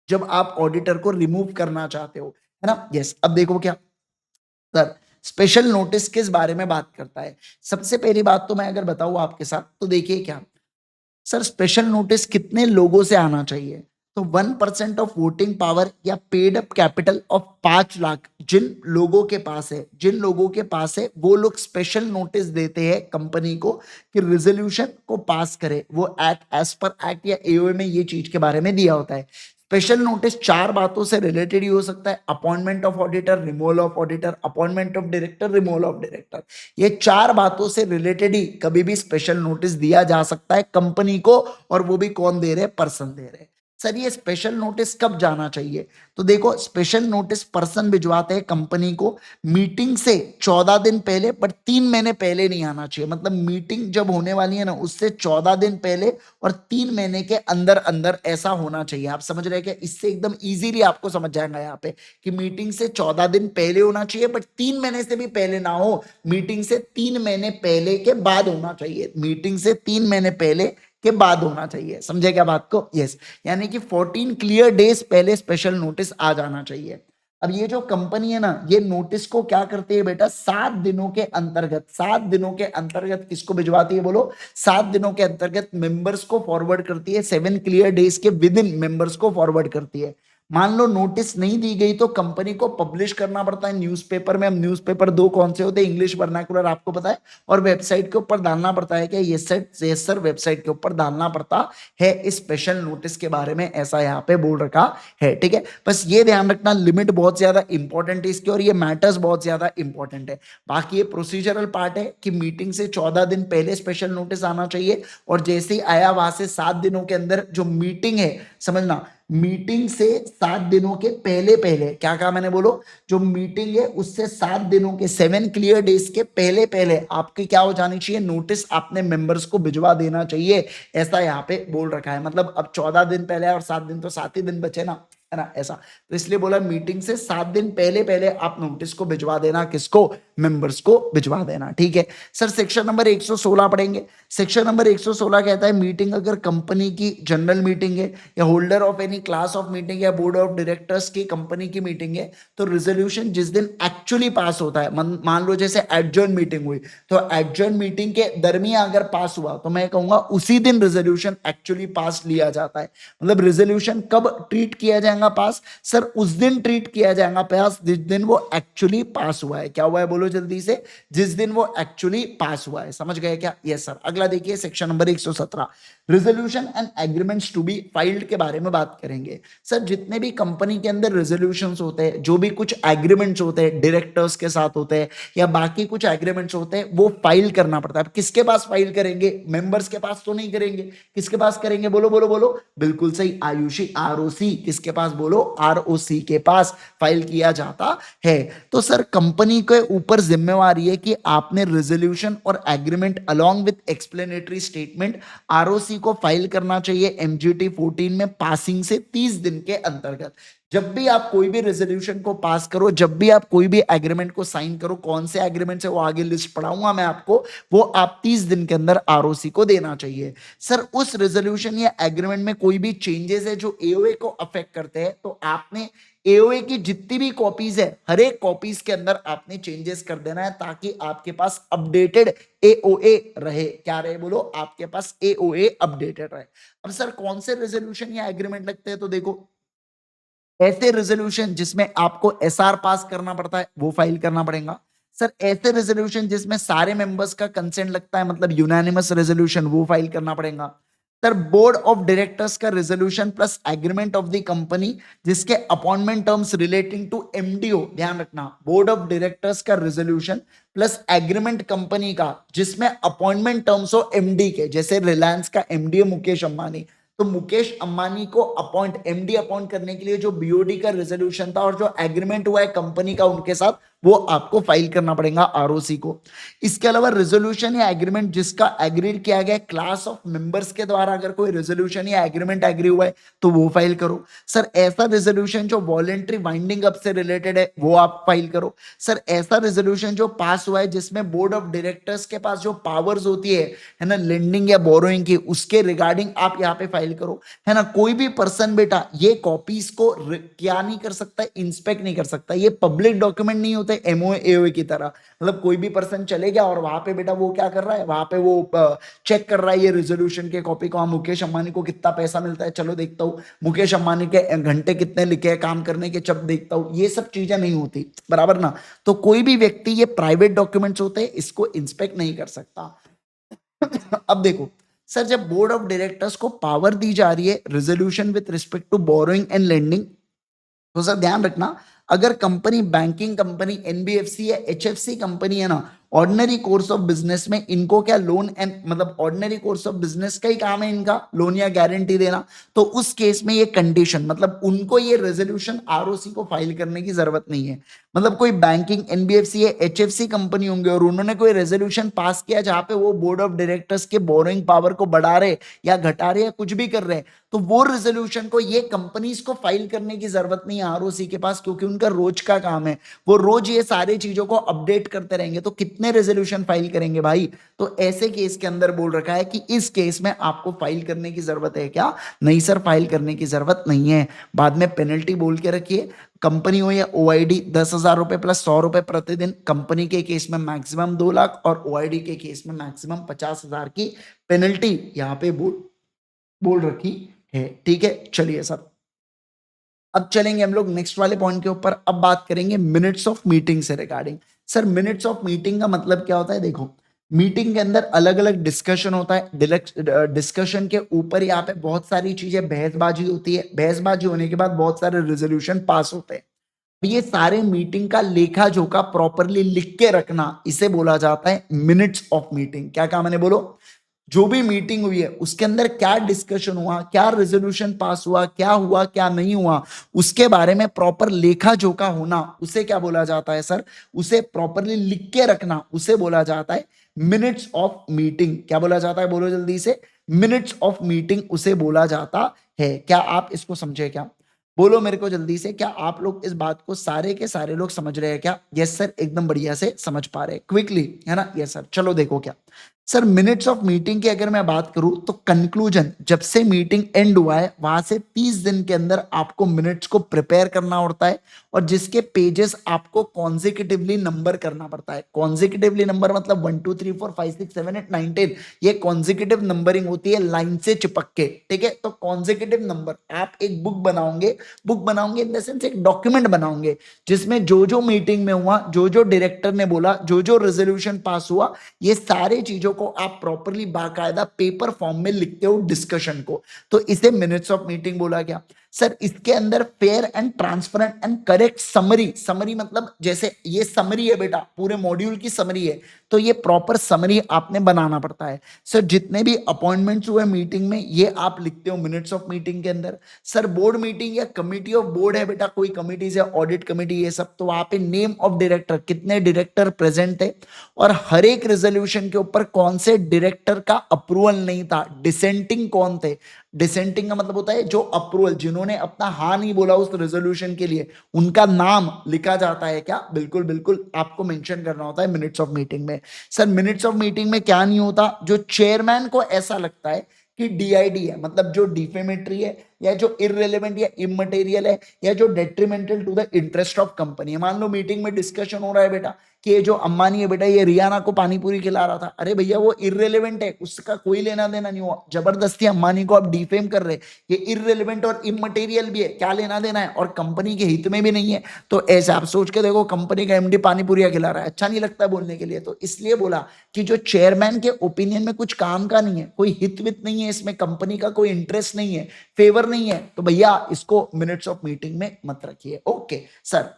जब आप ऑडिटर को रिमूव करना चाहते हो, है ना। यस, अब देखो क्या सर, स्पेशल नोटिस किस बारे में बात करता है। सबसे पहली बात तो मैं अगर बताऊं आपके साथ, तो देखिए क्या सर, स्पेशल नोटिस कितने लोगों से आना चाहिए, तो 1% ऑफ वोटिंग पावर या paid up capital of 5 lakh जिन लोगों के पास है वो लोग स्पेशल नोटिस देते हैं कंपनी को कि रिजोल्यूशन को पास करे। वो एक्ट एज पर एक्ट या एओए में ये चीज के बारे में दिया होता है। स्पेशल नोटिस 4 बातों से रिलेटेड ही हो सकता है, appointment of auditor, removal of auditor, appointment of director, removal of director. ये 4 बातों से रिलेटेड ही कभी भी स्पेशल नोटिस दिया जा सकता है कंपनी को, और वो भी कौन दे रहे? पर्सन दे रहे। सर ये स्पेशल नोटिस कब जाना चाहिए, तो देखो स्पेशल नोटिस पर्सन भिजवाते हैं कंपनी को मीटिंग से 14 दिन पहले, पर 3 महीने पहले नहीं आना चाहिए। मतलब मीटिंग जब होने वाली है ना, उससे 14 दिन पहले और 3 महीने के अंदर अंदर ऐसा होना चाहिए। आप समझ रहे हैं क्या? इससे एकदम इजीली आपको समझ जाएगा यहाँ पे कि मीटिंग से 14 दिन पहले होना चाहिए, बट 3 महीने से भी पहले ना हो, मीटिंग से 3 महीने पहले के बाद होना चाहिए। मीटिंग से 3 महीने पहले के बाद होना चाहिए। समझे क्या बात को? यस, यानी कि 14 क्लियर डेज पहले स्पेशल नोटिस आ जाना चाहिए। अब ये जो कंपनी है ना, ये नोटिस को क्या करती है बेटा, 7 दिनों के अंतर्गत, 7 दिनों के अंतर्गत किसको भिजवाती है बोलो, 7 दिनों के अंतर्गत मेंबर्स को फॉरवर्ड करती है। 7 क्लियर डेज के विद इन मेंबर्स को फॉरवर्ड करती है। मान लो नोटिस नहीं दी गई तो कंपनी को पब्लिश करना पड़ता है न्यूज़पेपर में। हम न्यूज़पेपर दो कौन से होते हैं, इंग्लिश वर्नाकुलर आपको पता है, और वेबसाइट के ऊपर डालना पड़ता है क्या, यस सर वेबसाइट के ऊपर डालना पड़ता है इस स्पेशल नोटिस के बारे में, ऐसा यहाँ पे बोल रखा है। ठीक है, बस ये ध्यान रखना लिमिट बहुत ज्यादा इंपॉर्टेंट है इसकी, और ये मैटर्स बहुत ज्यादा इंपॉर्टेंट है। बाकी ये प्रोसीजरल पार्ट है कि मीटिंग से 14 दिन पहले स्पेशल नोटिस आना चाहिए, और जैसे ही आया वहां से 7 दिनों के अंदर जो मीटिंग है, समझना मीटिंग से 7 दिनों के पहले पहले, क्या कहा मैंने बोलो, जो मीटिंग है उससे 7 दिनों के 7 क्लियर डेज के पहले पहले आपकी क्या हो जानी चाहिए, नोटिस आपने मेंबर्स को भिजवा देना चाहिए, ऐसा यहाँ पे बोल रखा है। मतलब अब 14 दिन पहले और 7 दिन तो 7 ही दिन बचे ना, है ना, ऐसा। तो इसलिए बोला मीटिंग से 7 दिन पहले पहले आप नोटिस को भिजवा देना, किसको, मेंबर्स को भिजवा देना। ठीक है सर, सेक्शन नंबर 116 पढ़ेंगे। सेक्शन नंबर 116 कहता है मीटिंग अगर कंपनी की जनरल मीटिंग है, या holder of any class of meeting, या बोर्ड ऑफ डायरेक्टर्स की कंपनी की मीटिंग है, तो रेजोल्यूशन जिस दिन एक्चुअली पास होता है, मान लो जैसे एडजर्न मीटिंग हुई, तो एडजर्न मीटिंग के दरमियान अगर पास हुआ तो मैं कहूंगा उसी दिन रेजोल्यूशन एक्चुअली पास लिया जाता है। मतलब रेजोल्यूशन कब ट्रीट किया जाएगा पास, सर उस दिन ट्रीट किया जाएगा पास जिस दिन वो एक्चुअली पास हुआ है। क्या हुआ है बोलो जल्दी से, जिस दिन वो एक्चुअली पास हुआ है। समझ गए क्या? Yes sir. अगला देखिए section number 117, resolution and agreements to be filed के बारे में बात करेंगे। सर जितने भी कंपनी के अंदर रेजोल्यूशंस होते हैं, जो भी कुछ एग्रीमेंट्स होते हैं डायरेक्टर्स के साथ होते हैं, या बाकी कुछ एग्रीमेंट्स होते हैं, वो फाइल करना पड़ता है। किसके पास फाइल करेंगे, मेंबर्स के पास तो नहीं करेंगे, किसके पास करेंगे बोलो बोलो बोलो, बिल्कुल सही आयुषी, आरओसी, किसके पास बोलो, आरओसी के पास फाइल किया जाता है। तो सर कंपनी के ऊपर जिम्मेवारी है कि आपने रेजोल्यूशन और agreement along with explanatory statement ROC को फाइल करना चाहिए एमजीटी 14 में पासिंग से 30 दिन के अंतर्गत। जब भी आप कोई भी रेजोल्यूशन को पास करो, जब भी आप कोई भी एग्रीमेंट को साइन करो, कौन से एग्रीमेंट है वो आगे लिस्ट पढ़ाऊंगा मैं आपको, वो आप 30 दिन के अंदर आरओसी को देना चाहिए। सर उस रेजोल्यूशन या एग्रीमेंट में कोई भी चेंजेस है जो एओए को अफेक्ट करते हैं, तो आपने एओए की जितनी भी कॉपीज है, हर एक कॉपीज के अंदर आपने चेंजेस कर देना है, ताकि आपके पास अपडेटेड एओए रहे। क्या रहे बोलो, आपके पास एओए अपडेटेड रहे। अब सर कौन से रेजोल्यूशन या एग्रीमेंट लगते हैं, तो देखो ऐसे रेजोल्यूशन जिसमें आपको एसआर पास करना पड़ता है वो फाइल करना पड़ेगा। सर ऐसे रेजोल्यूशन जिसमें सारे मेंबर्स का कंसेंट लगता है, मतलब यूनानिमस रेजोल्यूशन, वो फाइल करना पड़ेगा। सर बोर्ड ऑफ डायरेक्टर्स का resolution plus agreement of the company जिसके appointment terms relating to M D O, ध्यान रखना, बोर्ड ऑफ डायरेक्टर्स का रेजोल्यूशन प्लस एग्रीमेंट कंपनी का जिसमें अपॉइंटमेंट टर्म्स हो एमडी के, जैसे रिलायंस का एमडी मुकेश अंबानी, तो मुकेश अंबानी को एमडी अपॉइंट करने के लिए जो बीओडी का रेजोल्यूशन था और जो एग्रीमेंट हुआ है कंपनी का उनके साथ, वो आपको फाइल करना पड़ेगा आरओसी को। इसके अलावा रेजोल्यूशन या एग्रीमेंट जिसका एग्रीड किया गया क्लास ऑफ मेंबर्स के द्वारा, अगर कोई रेजोल्यूशन या एग्रीमेंट एग्री हुआ है तो वो फाइल करो। सर ऐसा रेजोल्यूशन जो वॉलेंट्री वाइंडिंग अप से रिलेटेड है वो आप फाइल करो। सर ऐसा रेजोल्यूशन जो पास हुआ है जिसमें बोर्ड ऑफ डायरेक्टर्स के पास जो पावर्स होती है ना, लेंडिंग या बोरोइंग की, उसके रिगार्डिंग आप यहाँ पे फाइल करो, है ना। कोई भी पर्सन बेटा ये कॉपीज को क्या नहीं कर सकता, इंस्पेक्ट नहीं कर सकता, ये पब्लिक डॉक्यूमेंट नहीं होते एमओए एओए की तरह। मतलब कोई भी पर्सन चले गया और वहां पे बेटा वो क्या कर रहा है, वहां पे वो चेक कर रहा है ये रेजोल्यूशन के कॉपी को, मुकेश अंबानी को कितना पैसा मिलता है, चलो देखता हूँ, मुकेश अंबानी के घंटे कितने लिखे हैं काम करने के, जब देखता हूँ, ये सब चीजें नहीं होती, बराबर ना। तो कोई भी व्यक्ति, ये प्राइवेट डॉक्यूमेंट्स होते हैं, इसको इंस्पेक्ट नहीं कर सकता। अब देखो सर, जब बोर्ड ऑफ डायरेक्टर्स को पावर दी जा रही है resolution with respect to borrowing and lending, तो सर ध्यान रखना, अगर कंपनी बैंकिंग कंपनी एनबीएफसी या एचएफसी कंपनी है ना, ऑर्डिनरी कोर्स ऑफ बिजनेस में इनको क्या लोन एंड, मतलब ऑर्डिनरी कोर्स ऑफ बिजनेस का ही काम है इनका लोन या गारंटी देना, तो उस केस में ये कंडीशन, मतलब उनको ये रेजोल्यूशन आरओसी को फाइल करने की जरूरत नहीं है। मतलब कोई बैंकिंग एनबीएफसी या एचएफसी कंपनी होंगे और उन्होंने कोई रेजोल्यूशन पास किया जहां पे वो बोर्ड ऑफ डायरेक्टर्स के बोरोइंग पावर को बढ़ा रहे या घटा रहे या कुछ भी कर रहे हैं, तो वो रेजोल्यूशन को ये कंपनीज को फाइल करने की जरूरत नहीं है आरओसी के पास, क्योंकि उनका रोज का काम है, वो रोज ये सारी चीजों को अपडेट करते रहेंगे। तो कितने कितने रेजोल्यूशन फाइल करेंगे भाई? तो ऐसे केस के अंदर बोल रखा है कि इस केस में आपको फाइल करने की जरूरत है क्या? नहीं सर, फाइल करने की जरूरत नहीं है। बाद में पेनल्टी बोल के रखिए, कंपनी हो या ओआईडी 10,000 रुपए प्लस 100 रुपए प्रतिदिन। कंपनी के केस में मैक्सिमम 2 लाख और ओआईडी के केस में मैक्सिमम 50,000 की पेनल्टी यहाँ पे बोल रखी है। ठीक है, चलिए सर, अब चलेंगे हम लोग नेक्स्ट वाले पॉइंट के ऊपर। अब बात करेंगे मिनट्स ऑफ मीटिंग से regarding. Sir minutes of meeting का मतलब क्या होता है? देखो, मीटिंग के अंदर अलग अलग डिस्कशन होता है, डिस्कशन के ऊपर यहाँ पे बहुत सारी चीजें बहसबाजी होती है, बहसबाजी होने के बाद बहुत सारे रेजोल्यूशन पास होते हैं। ये सारे मीटिंग का लेखा जोखा प्रॉपरली लिख के रखना, इसे बोला जाता है मिनट्स ऑफ मीटिंग। क्या कहा मैंने? बोलो। जो भी मीटिंग हुई है उसके अंदर क्या डिस्कशन हुआ, क्या रेजोल्यूशन पास हुआ, क्या हुआ क्या नहीं हुआ, उसके बारे में प्रॉपर लेखा जोखा होना, उसे क्या बोला जाता है सर? उसे प्रॉपरली लिख के रखना, उसे बोला जाता है मिनट्स ऑफ मीटिंग। क्या बोला जाता है? बोलो जल्दी से। मिनट्स ऑफ मीटिंग उसे बोला जाता है। क्या आप इसको समझे क्या? बोलो मेरे को जल्दी से, क्या आप लोग इस बात को सारे के सारे लोग समझ रहे हैं क्या? यस सर, एकदम बढ़िया से समझ पा रहे हैं, क्विकली, है ना? Yes sir. चलो देखो, क्या सर मिनट्स ऑफ मीटिंग की अगर मैं बात करूं तो कंक्लूजन, जब से मीटिंग एंड हुआ है वहां से 30 दिन के अंदर आपको मिनट्स को प्रिपेयर करना होता है, और जिसके पेजेस आपको कॉन्जिक्यूटिवली नंबर करना पड़ता है। कॉन्जिक्यूटिवली नंबर मतलब 1 2 3 4 5 6 7 8 9 10, ये कॉन्जिक्यूटिव नंबरिंग होती है लाइन से चिपक के। ठीक है, तो कॉन्जिक्यूटिव नंबर, आप एक बुक बनाओगे इन द सेंस एक डॉक्यूमेंट बनाओगे, जिसमें जो जो मीटिंग में हुआ, जो जो डायरेक्टर ने बोला, जो जो रेजोल्यूशन पास हुआ, ये सारे चीजों को आप प्रॉपरली बाकायदा पेपर फॉर्म में लिखते हो डिस्कशन को, तो इसे मिनट्स ऑफ मीटिंग बोला गया। सर इसके अंदर fair and transparent and correct summary, summary मतलब जैसे ये समरी है बेटा, पूरे मॉड्यूल की समरी है, तो ये प्रॉपर समरी आपने बनाना पड़ता है। सर जितने भी अपॉइंटमेंट्स हुए मीटिंग में, ये आप लिखते हो मिनट्स ऑफ मीटिंग के अंदर। सर बोर्ड मीटिंग या कमिटी ऑफ बोर्ड है बेटा, कोई कमिटीज है, ऑडिट कमिटी, ये सब, तो वहां पे नेम ऑफ डायरेक्टर, कितने डायरेक्टर प्रेजेंट है, और हर एक रेजोल्यूशन के ऊपर कौन से डायरेक्टर का अप्रूवल नहीं था, डिसेंटिंग कौन थे। डिसेंटिंग का मतलब होता है जो अप्रूवल, जिन्होंने अपना हाँ नहीं बोला उस रेजोल्यूशन के लिए, उनका नाम लिखा जाता है। क्या? बिल्कुल बिल्कुल, आपको मेंशन करना होता है मिनट्स ऑफ मीटिंग में। सर मिनट्स ऑफ मीटिंग में क्या नहीं होता? जो चेयरमैन को ऐसा लगता है कि डीआईडी है, मतलब जो डिफेमेटरी है, या जो इररिलेवेंट या इमटेरियल है, या जो detrimental to the interest of company है। मान लो मीटिंग में डिस्कशन हो रहा है बेटा कि ये जो अंबानी है बेटा, ये रियाना को पानी पूरी खिला रहा था। अरे भैया वो इररिलेवेंट है, उसका कोई लेना देना नहीं हुआ, जबरदस्ती अंबानी को आप डिफेम कर रहे, ये इररिलेवेंट और इमटेरियल भी है, क्या लेना देना है, और कंपनी के हित में भी नहीं है। तो ऐसे आप सोच के देखो, कंपनी का एमडी पानी पूरी खिला रहा है, अच्छा नहीं लगता बोलने के लिए। तो इसलिए बोला कि जो चेयरमैन के ओपिनियन में कुछ काम का नहीं है, कोई हित वित नहीं है, इसमें कंपनी का कोई इंटरेस्ट नहीं है, फेवर नहीं है, तो भैया इसको मिनट्स ऑफ मीटिंग में मत रखिए। Okay sir,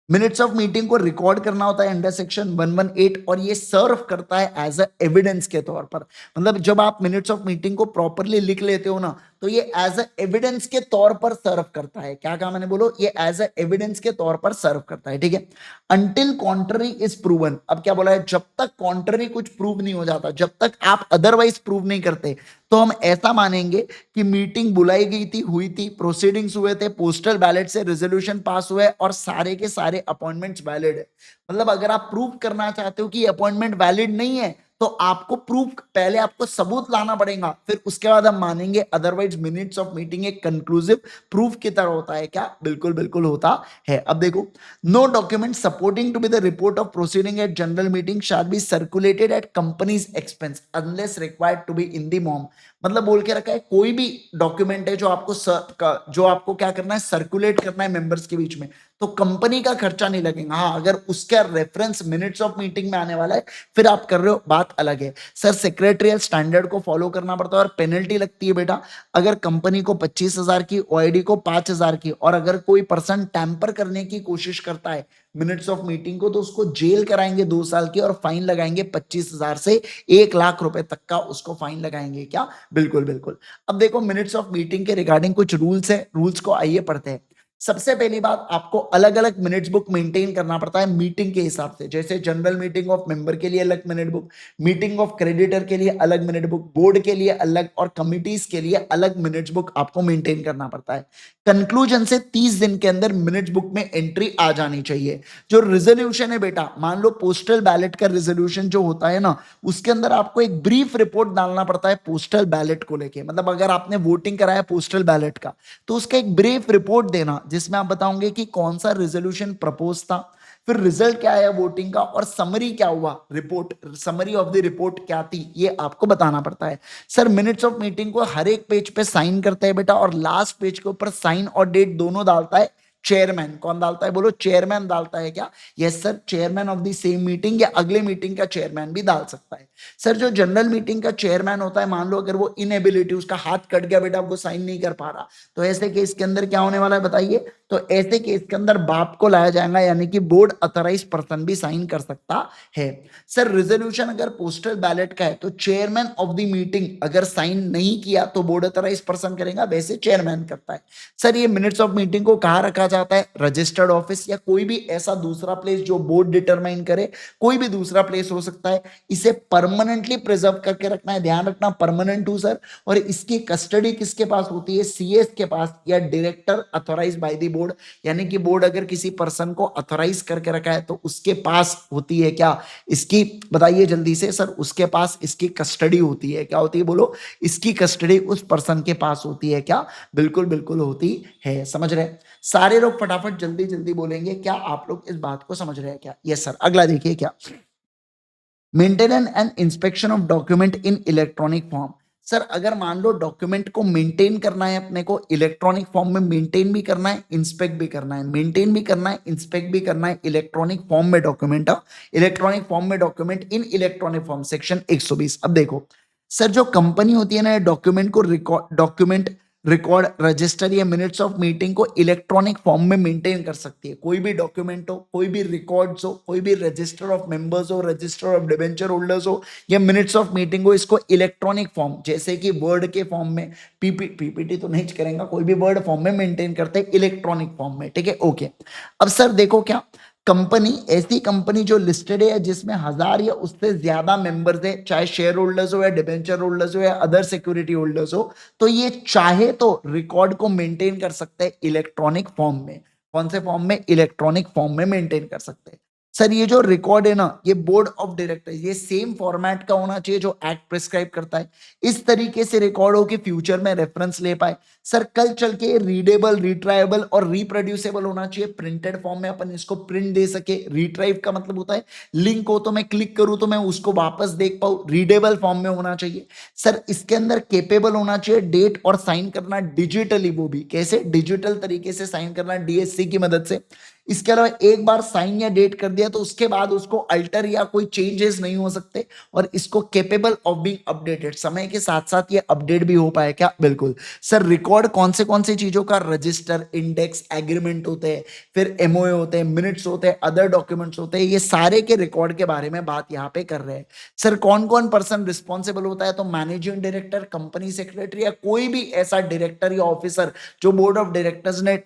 minutes of meeting को रिकॉर्ड करना होता है अंडर सेक्शन 118, और ये सर्व करता है एज अ एविडेंस के तौर पर। मतलब जब आप मिनट्स ऑफ मीटिंग को प्रॉपरली लिख लेते हो ना, तो ये एज अ एविडेंस के तौर पर सर्व करता है। क्या कहा मैंने? बोलो, ये एज अ एविडेंस के तौर पर सर्व करता है। ठीक है, अंटिल कॉन्ट्ररी इज प्रूवन। अब क्या बोला है? जब तक कॉन्ट्ररी कुछ प्रूव नहीं हो जाता, जब तक आप अदरवाइज प्रूव नहीं करते, तो हम ऐसा मानेंगे कि मीटिंग बुलाई गई थी, हुई थी, प्रोसीडिंग्स हुए थे, पोस्टल बैलेट से रेजोल्यूशन पास हुए, और सारे के सारे अपॉइंटमेंट्स वैलिड है। मतलब अगर आप प्रूव करना चाहते हो कि अपॉइंटमेंट वैलिड नहीं है, तो आपको प्रूफ, पहले आपको सबूत लाना पड़ेगा, फिर उसके बाद हम मानेंगे। अदरवाइज मिनट्स ऑफ मीटिंग एक कंक्लूसिव प्रूफ की तरह होता है। क्या? बिल्कुल बिल्कुल होता है। अब देखो, no document supporting to be the report of proceeding at general meeting shall be circulated at companies expense unless required to be in the MoM. मतलब बोल के रखा है, कोई भी डॉक्यूमेंट है जो आपको क्या करना है, सर्कुलेट करना है मेंबर्स के बीच में, तो कंपनी का खर्चा नहीं लगेगा। हाँ, अगर उसका रेफरेंस मिनट्स ऑफ मीटिंग में आने वाला है, फिर आप कर रहे हो, बात अलग है। सर सेक्रेटरियल स्टैंडर्ड को फॉलो करना पड़ता है, और पेनल्टी लगती है बेटा। अगर कंपनी को 25,000 की, ओआईडी को 5,000 की, और अगर कोई पर्सन टैंपर करने की कोशिश करता है मिनट्स ऑफ मीटिंग को, तो उसको जेल कराएंगे 2 साल की, और फाइन लगाएंगे 25,000 से 1 लाख रुपए तक का, उसको फाइन लगाएंगे। क्या? बिल्कुल बिल्कुल। अब देखो, मिनट्स ऑफ मीटिंग के रिगार्डिंग कुछ रूल्स है, रूल्स को आइए पढ़ते हैं। सबसे पहली बात, आपको अलग अलग मिनट्स बुक मेंटेन करना पड़ता है मीटिंग के हिसाब से। जैसे जनरल मीटिंग ऑफ मेंबर के लिए अलग minute book, meeting of creditor के लिए अलग मिनट बुक, बोर्ड के लिए अलग और कमिटीज के लिए अलग मिनट्स बुक आपको मेंटेन करना पड़ता है। कंक्लूजन से 30 दिन के अंदर मिनट्स बुक में एंट्री आ जानी चाहिए। जो रिजोल्यूशन है बेटा, मान लो पोस्टल बैलेट का रिजोल्यूशन जो होता है ना, उसके अंदर आपको एक ब्रीफ रिपोर्ट डालना पड़ता है पोस्टल बैलेट को लेके। मतलब अगर आपने वोटिंग कराया पोस्टल बैलेट का, तो उसका एक ब्रीफ रिपोर्ट देना, जिसमें आप बताओगे कि कौन सा रेजोल्यूशन प्रपोज था, फिर रिजल्ट क्या आया वोटिंग का, और समरी क्या हुआ, report, summary of the report क्या थी, ये आपको बताना पड़ता है। सर मिनट्स ऑफ मीटिंग को हर एक पेज पे साइन करता है बेटा, और लास्ट पेज के ऊपर साइन और डेट दोनों डालता है चेयरमैन। कौन डालता है, बोलो, चेयरमैन डालता है क्या? Yes sir, chairman of the same meeting या अगले मीटिंग का चेयरमैन भी डाल सकता है। सर जो जनरल मीटिंग का चेयरमैन होता है, मान लो अगर वो इनएबिलिटी, उसका हाथ कट गया बेटा, वो साइन नहीं कर पा रहा, तो ऐसे केस के अंदर क्या होने वाला है बताइए? तो ऐसे केस के अंदर बाप को लाया जाएगा, यानी कि बोर्ड अथोराइज पर्सन भी साइन कर सकता है। सर रिजोल्यूशन अगर पोस्टल बैलेट का है, तो चेयरमैन ऑफ द मीटिंग अगर साइन नहीं किया तो बोर्ड अथोराइज पर्सन करेगा, वैसे चेयरमैन करता है। सर ये मिनट्स ऑफ मीटिंग को कहाँ रखा जाता है? रजिस्टर्ड ऑफिस या कोई भी ऐसा दूसरा प्लेस जो बोर्ड डिटरमाइन करे, कोई भी दूसरा प्लेस हो सकता है। इसे परमानेंटली प्रिजर्व करके रखना है, ध्यान रखना परमानेंट हूं सर। और इसकी कस्टडी किसके पास होती है? सीएस के पास या director authorise by the board, यानी कि बोर्ड अगर किसी पर्सन को अथोराइज करके रखा है तो उसके पास होती है क्या इसकी, बताइए जल्दी से सर, उसके पास इसकी कस्टडी होती है। क्या होती है बोलो? इसकी कस्टडी उस पर्सन के पास होती है क्या? बिल्कुल बिल्कुल होती है। समझ रहे? सारे लोग फटाफट जल्दी जल्दी बोलेंगे, क्या आप लोग इस बात को समझ रहे हैं क्या? Yes sir. अगला देखिए क्या, maintenance and inspection of document in electronic form. Sir अगर मान लो डॉक्यूमेंट को मेंटेन करना है, अपने को इलेक्ट्रॉनिक फॉर्म में मेंटेन भी करना है, इंस्पेक्ट भी करना है, मेंटेन भी करना है, इंस्पेक्ट भी करना है इलेक्ट्रॉनिक फॉर्म में डॉक्यूमेंट, इलेक्ट्रॉनिक फॉर्म में document in electronic form, section 120। अब देखो सर, जो कंपनी होती है ना, डॉक्यूमेंट को डॉक्यूमेंट रिकॉर्ड, रजिस्टर या मिनट्स ऑफ मीटिंग को इलेक्ट्रॉनिक फॉर्म में मेंटेन कर सकती है। कोई भी डॉक्यूमेंट हो, कोई भी रिकॉर्ड्स हो, कोई भी रजिस्टर ऑफ मेंबर्स हो, रजिस्टर ऑफ डिबेंचर होल्डर्स हो, या मिनट्स ऑफ मीटिंग हो, इसको इलेक्ट्रॉनिक फॉर्म, जैसे कि वर्ड के फॉर्म में, पीपीटी तो नहीं करेंगे, कोई भी वर्ड फॉर्म में मेंटेन करते हैं इलेक्ट्रॉनिक फॉर्म में। ठीक है, ओके। अब सर देखो क्या, कंपनी, ऐसी कंपनी जो लिस्टेड है जिसमें 1000 या उससे ज्यादा मेंबर्स है, चाहे शेयर होल्डर्स हो या डिबेंचर होल्डर्स हो या अदर सिक्योरिटी होल्डर्स हो, तो ये चाहे तो रिकॉर्ड को मेंटेन कर सकते हैं इलेक्ट्रॉनिक फॉर्म में। कौन से फॉर्म में? इलेक्ट्रॉनिक फॉर्म में मेंटेन कर सकते हैं। सर ये जो रिकॉर्ड है ना, ये बोर्ड ऑफ डायरेक्टर, ये सेम फॉर्मेट का होना चाहिए जो एक्ट प्रिस्क्राइब करता है। इस तरीके से रिकॉर्ड हो कि फ्यूचर में रेफरेंस ले पाए। सर कल चल के रीडेबल, रिट्राइबल और रिप्रोड्यूसेबल होना चाहिए। प्रिंटेड फॉर्म में अपन इसको प्रिंट दे सके। रिट्राइव का मतलब होता है लिंक हो तो मैं क्लिक करूं तो मैं उसको वापस देख पाऊं। रीडेबल फॉर्म में होना चाहिए। सर इसके अंदर केपेबल होना चाहिए डेट और साइन करना डिजिटली, वो भी कैसे? डिजिटल तरीके से साइन करना, डीएससी की मदद से। इसके अलावा एक बार साइन या डेट कर दिया तो उसके बाद उसको अल्टर या कोई चेंजेस नहीं हो सकते। और इसको केपेबल ऑफ बीइंग अपडेटेड, समय के साथ साथ ये अपडेट भी हो पाए क्या? बिल्कुल। सर रिकॉर्ड कौन से चीजों का? रजिस्टर, इंडेक्स, एग्रीमेंट होते हैं, फिर एमओए होते हैं, मिनट्स होते हैं, अदर डॉक्यूमेंट्स होते हैं। ये सारे के रिकॉर्ड के बारे में बात यहाँ पे कर रहे हैं। सर कौन कौन पर्सन रिस्पॉन्सिबल होता है? तो मैनेजिंग डायरेक्टर, कंपनी सेक्रेटरी या कोई भी ऐसा डायरेक्टर या ऑफिसर जो बोर्ड ऑफ डायरेक्टर्स ने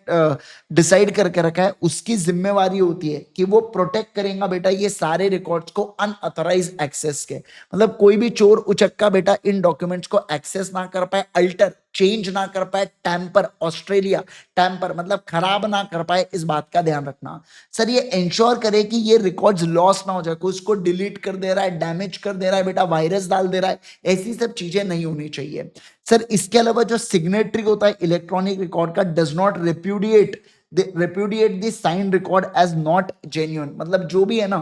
डिसाइड करके रखा है, उसकी जिम्मेवारी होती है कि वो प्रोटेक्ट करेगा बेटा ये सारे रिकॉर्ड्स को अनऑथराइज एक्सेस के। मतलब कोई भी चोर उचक्का बेटा इन डॉक्यूमेंट्स को एक्सेस ना कर पाए, अल्टर, चेंज ना कर पाए, टैंपर, ऑस्ट्रेलिया टैंपर मतलब खराब ना कर पाए, इस बात का ध्यान रखना। सर ये इंश्योर करे कि ये रिकॉर्ड्स लॉस ना हो जाए, कोई उसको डिलीट कर दे रहा है, डैमेज कर दे रहा है बेटा, वायरस डाल दे रहा है, ऐसी सब चीजें नहीं होनी चाहिए। सर इसके अलावा जो सिग्नेटरी होता है इलेक्ट्रॉनिक रिकॉर्ड का, does not repudiate the signed record as not genuine। मतलब जो भी है ना,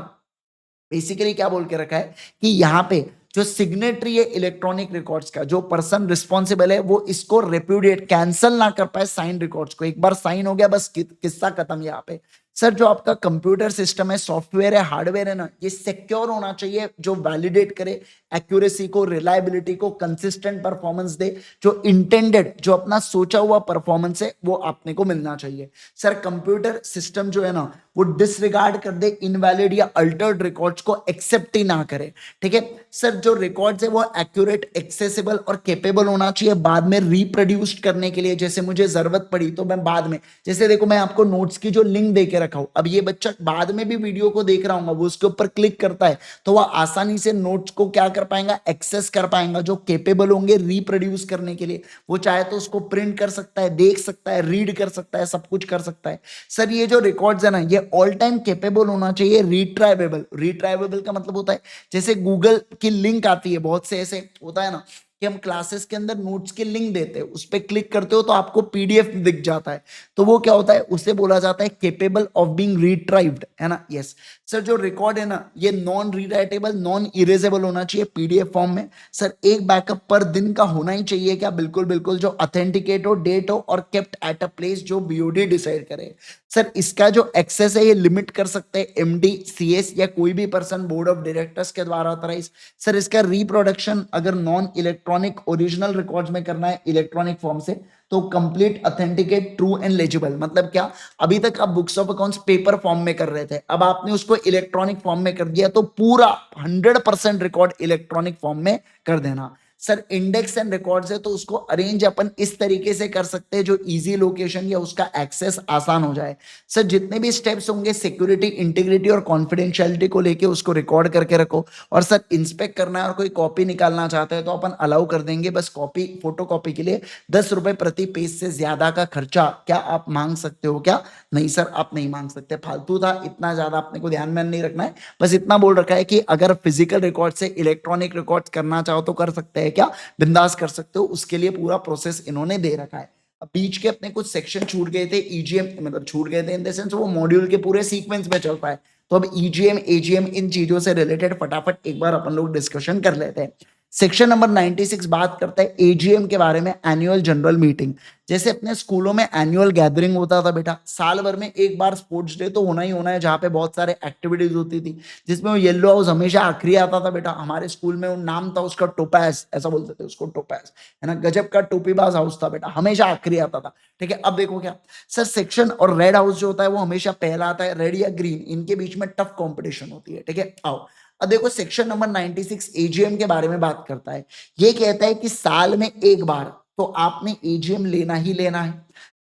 बेसिकली क्या बोल के रखा है कि यहाँ पे जो सिग्नेटरी है इलेक्ट्रॉनिक रिकॉर्ड्स का, जो पर्सन रिस्पॉन्सिबल है, वो इसको रेप्यूडिएट, कैंसल ना कर पाए साइन रिकॉर्ड्स को। एक बार साइन हो गया बस किस्सा खत्म यहाँ पे। सर जो आपका कंप्यूटर सिस्टम है, सॉफ्टवेयर है, हार्डवेयर है ना, ये सिक्योर होना चाहिए, जो वैलिडेट करे एक्यूरेसी को, रिलायबिलिटी को, कंसिस्टेंट परफॉर्मेंस दे, जो इंटेंडेड, जो अपना सोचा हुआ परफॉर्मेंस है वो आपने को मिलना चाहिए। सर कंप्यूटर सिस्टम जो है ना वो डिसरिगार्ड कर दे, इनवैलिड या अल्टर्ड रिकॉर्ड्स को एक्सेप्ट ही ना करे। ठीक है सर, जो रिकॉर्ड्स है वो एक्यूरेट, एक्सेसिबल और केपेबल होना चाहिए बाद में रिप्रोड्यूस्ड करने के लिए। जैसे मुझे जरूरत पड़ी तो मैं बाद में, जैसे देखो मैं आपको नोट्स की जो लिंक दे के रखा हूं, अब ये बच्चा बाद में भी वीडियो को देख रहा हूँ, वो उसके ऊपर क्लिक करता है तो वह आसानी से नोट्स को क्या कर पाएगा, एक्सेस कर पाएगा, जो केपेबल होंगे रिप्रोड्यूस करने के लिए। वो चाहे तो उसको प्रिंट कर सकता है, देख सकता है, रीड कर सकता है, सब कुछ कर सकता है। सर ये जो रिकॉर्ड्स है ना ये ऑल टाइम केपेबल होना चाहिए, रिट्राइवेबल। रिट्राइवेबल का मतलब होता है जैसे गूगल की लिंक आती है, बहुत से ऐसे होता है ना कि हम क्लासेस के अंदर नोट्स की लिंक देते हैं, उस पर क्लिक करते हो तो आपको पीडीएफ दिख जाता है, तो वो क्या होता है, उसे बोला जाता है केपेबल ऑफ बीइंग रिट्राइव्ड, है ना। यस सर, जो रिकॉर्ड है ना ये नॉन रीराइटेबल, नॉन इरेजेबल होना चाहिए पीडीएफ फॉर्म में। सर एक बैकअप पर दिन का होना ही चाहिए क्या, बिल्कुल बिल्कुल, जो ऑथेंटिकेट हो, डेट हो और केप्ट एट अ प्लेस जो बीओडी डिसाइड करे। सर इसका जो एक्सेस है ये लिमिट कर सकते हैं एमडी, सीएस या कोई भी पर्सन बोर्ड ऑफ डायरेक्टर्स के द्वारा ऑथराइज। सर इसका रिप्रोडक्शन अगर नॉन इलेक्ट्रॉनिक ओरिजिनल रिकॉर्ड्स में करना है इलेक्ट्रॉनिक फॉर्म से तो complete, authenticate, true and legible. मतलब क्या, अभी तक आप books of accounts paper form में कर रहे थे, अब आपने उसको इलेक्ट्रॉनिक फॉर्म में कर दिया तो पूरा 100% रिकॉर्ड इलेक्ट्रॉनिक फॉर्म में कर देना। सर इंडेक्स एंड रिकॉर्ड्स है तो उसको अरेंज अपन इस तरीके से कर सकते हैं जो इजी लोकेशन या उसका एक्सेस आसान हो जाए। सर जितने भी स्टेप्स होंगे सिक्योरिटी, इंटीग्रिटी और कॉन्फिडेंशियलिटी को लेके उसको रिकॉर्ड करके रखो। और सर इंस्पेक्ट करना है और कोई कॉपी निकालना चाहते हैं तो अपन अलाउ कर देंगे, बस कॉपी, फोटो कॉपी के लिए 10 रुपए प्रति पेज से ज्यादा का खर्चा क्या आप मांग सकते हो क्या? नहीं सर आप नहीं मांग सकते, फालतू था, इतना ज्यादा अपने को ध्यान में नहीं रखना है। बस इतना बोल रखा है कि अगर फिजिकल रिकॉर्ड से इलेक्ट्रॉनिक रिकॉर्ड करना चाहो तो कर सकते हैं क्या, बिंदास कर सकते हो, उसके लिए पूरा प्रोसेस इन्होंने दे रखा है। अब बीच के अपने कुछ सेक्शन छूट गए थे, ईजीएम मतलब छूट गए थे इन द सेंस वो मॉड्यूल के पूरे सीक्वेंस में चल पाए, तो अब ईजीएम, एजीएम इन चीजों से रिलेटेड फटाफट एक बार अपन लोग डिस्कशन कर लेते हैं। सेक्शन नंबर 96 बात करता है एजीएम के बारे में, एनुअल जनरल मीटिंग। जैसे अपने स्कूलों में एनुअल गैदरिंग होता था बेटा, साल भर में एक बार स्पोर्ट्स डे तो होना ही होना है, जहाँ पे बहुत सारे एक्टिविटीज होती थी, जिसमें वो येलो हाउस हमेशा आखिरी आता था बेटा। हमारे स्कूल में वो नाम था उसका टोपैस, ऐसा बोलते थे उसको, टोपैस, है ना, गजब का टोपीबाज हाउस था बेटा, हमेशा आखिरी आता था। ठीक है, अब देखो क्या सर, सेक्शन और रेड हाउस जो होता है वो हमेशा पहला आता है, रेड या ग्रीन, इनके बीच में टफ कॉम्पिटिशन होती है। ठीक है, आओ अब देखो सेक्शन नंबर 96 एजीएम के बारे में बात करता है। ये कहता है कि साल में एक बार तो आपने एजीएम लेना ही लेना है।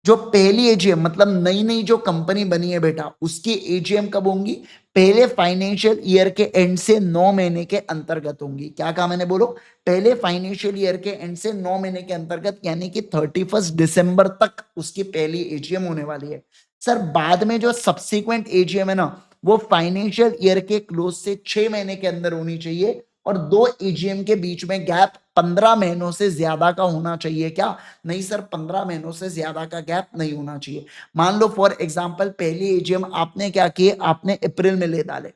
जो पहली एजीएम मतलब नई नई जो कंपनी बनी है बेटा, उसकी एजीएम कब होंगी, पहले फाइनेंशियल ईयर के एंड से 9 महीने के अंतर्गत होंगी। क्या कहा मैंने, बोलो, पहले फाइनेंशियल ईयर के एंड से 9 महीने के अंतर्गत, यानी कि 31 दिसंबर तक उसकी पहली एजीएम होने वाली है। सर बाद में जो सब्सिक्वेंट एजीएम है ना वो फाइनेंशियल ईयर के क्लोज से 6 महीने के अंदर होनी चाहिए, और दो एजीएम के बीच में गैप 15 महीनों से ज्यादा का होना चाहिए। क्या? नहीं सर 15 महीनों से ज्यादा का गैप नहीं होना चाहिए। मान लो फॉर एग्जांपल पहली एजीएम आपने क्या किए, आपने अप्रैल में ले डाले,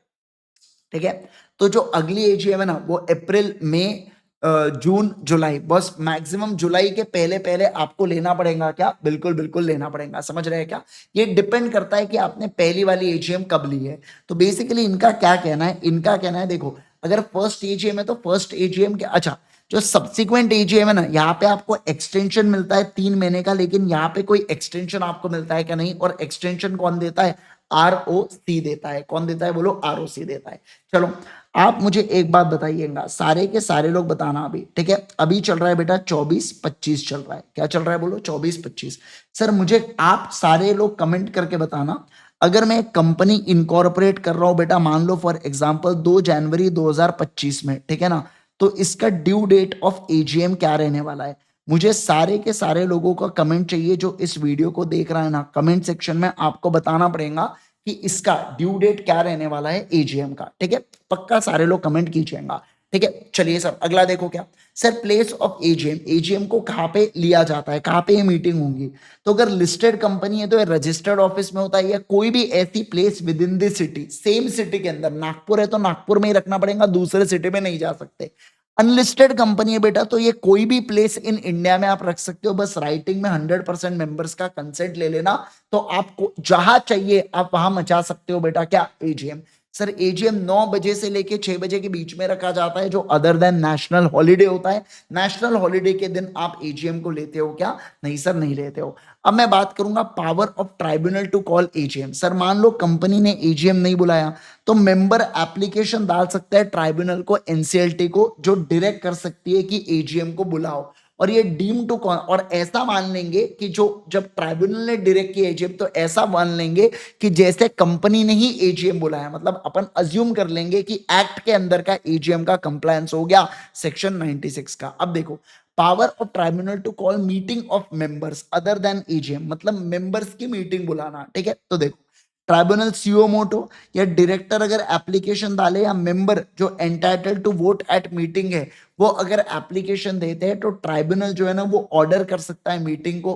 ठीक है, तो जो अगली एजीएम है ना वो अप्रैल, मई, जून, जुलाई, बस मैक्सिमम जुलाई के पहले पहले आपको लेना पड़ेगा। क्या? बिल्कुल बिल्कुल लेना पड़ेगा, समझ रहे हैं क्या? ये डिपेंड करता है कि आपने पहली वाली एजीएम कब ली है। तो बेसिकली इनका क्या कहना है, इनका कहना है देखो, अगर फर्स्ट एजीएम है तो फर्स्ट एजीएम के, अच्छा, जो सब्सिक्वेंट एजीएम है ना यहाँ पे आपको एक्सटेंशन मिलता है 3 महीने का, लेकिन यहाँ पे कोई एक्सटेंशन आपको मिलता है क्या? नहीं। और एक्सटेंशन कौन देता है? आरओसी देता है। कौन देता है? बोलो, आरओसी देता है। चलो आप मुझे एक बात बताइएगा, सारे के सारे लोग बताना अभी, ठीक है, अभी चल रहा है बेटा 24-25 चल रहा है। क्या चल रहा है? बोलो 24-25। सर मुझे आप सारे लोग कमेंट करके बताना, अगर मैं कंपनी इनकॉर्पोरेट कर रहा हूं बेटा, मान लो फॉर एग्जांपल 2 जनवरी 2025 में, ठीक है ना, तो इसका ड्यू डेट ऑफ एजीएम क्या रहने वाला है? मुझे सारे के सारे लोगों का कमेंट चाहिए जो इस वीडियो को देख रहा है ना, कमेंट सेक्शन में आपको बताना पड़ेगा कि इसका ड्यू डेट क्या रहने वाला है एजीएम का। ठीक है, पक्का सारे लोग कमेंट कीजिएगा। ठीक है, चलिए सर अगला देखो क्या sir, place of AGM, AGM को कहाँ पे लिया जाता है, कहाँ पे ये मीटिंग होंगी? तो अगर लिस्टेड कंपनी है तो ये रजिस्टर्ड ऑफिस में होता है, या कोई भी ऐसी place with in the city, same city के अंदर, नागपुर है तो नागपुर में ही रखना पड़ेगा, दूसरे सिटी में नहीं जा सकते। अनलिस्टेड कंपनी है बेटा तो ये कोई भी प्लेस इन इंडिया में आप रख सकते हो, बस राइटिंग में 100% मेंबर्स का कंसेंट ले लेना, तो आपको जहां चाहिए आप वहां मचा सकते हो बेटा, क्या? एजीएम। सर एजीएम 9 बजे से लेके 6 बजे के बीच में रखा जाता है, जो अदर देन नेशनल हॉलीडे होता है। नेशनल हॉलीडे के दिन आप एजीएम को लेते हो क्या? नहीं सर, नहीं लेते हो। अब मैं बात करूंगा power of tribunal to call AGM. Sir मान लो कंपनी ने एजीएम नहीं बुलाया, तो मेंबर एप्लीकेशन डाल सकता है ट्राइब्यूनल को, एनसीएलटी को, जो डायरेक्ट कर सकती है कि एजीएम को बुलाओ। और ये डीम टू कॉन, और ऐसा मान लेंगे कि जो जब ट्राइब्यूनल ने डायरेक्ट किया एजीएम, तो ऐसा मान लेंगे कि जैसे कंपनी ने ही एजीएम बुलाया, मतलब अपन अज्यूम कर लेंगे कि एक्ट के अंदर का एजीएम का कंप्लायंस हो गया सेक्शन 96 का। अब देखो, power of tribunal to call meeting of members other than AGM, मतलब मेंबर्स की मीटिंग बुलाना, ठीक है। तो देखो, ट्राइब्यूनल सीओ मोटो या डायरेक्टर अगर एप्लीकेशन डाले, या मेंबर जो entitled to vote at meeting है वो अगर एप्लीकेशन देते हैं, तो ट्राइब्यूनल जो है ना वो ऑर्डर कर सकता है मीटिंग को,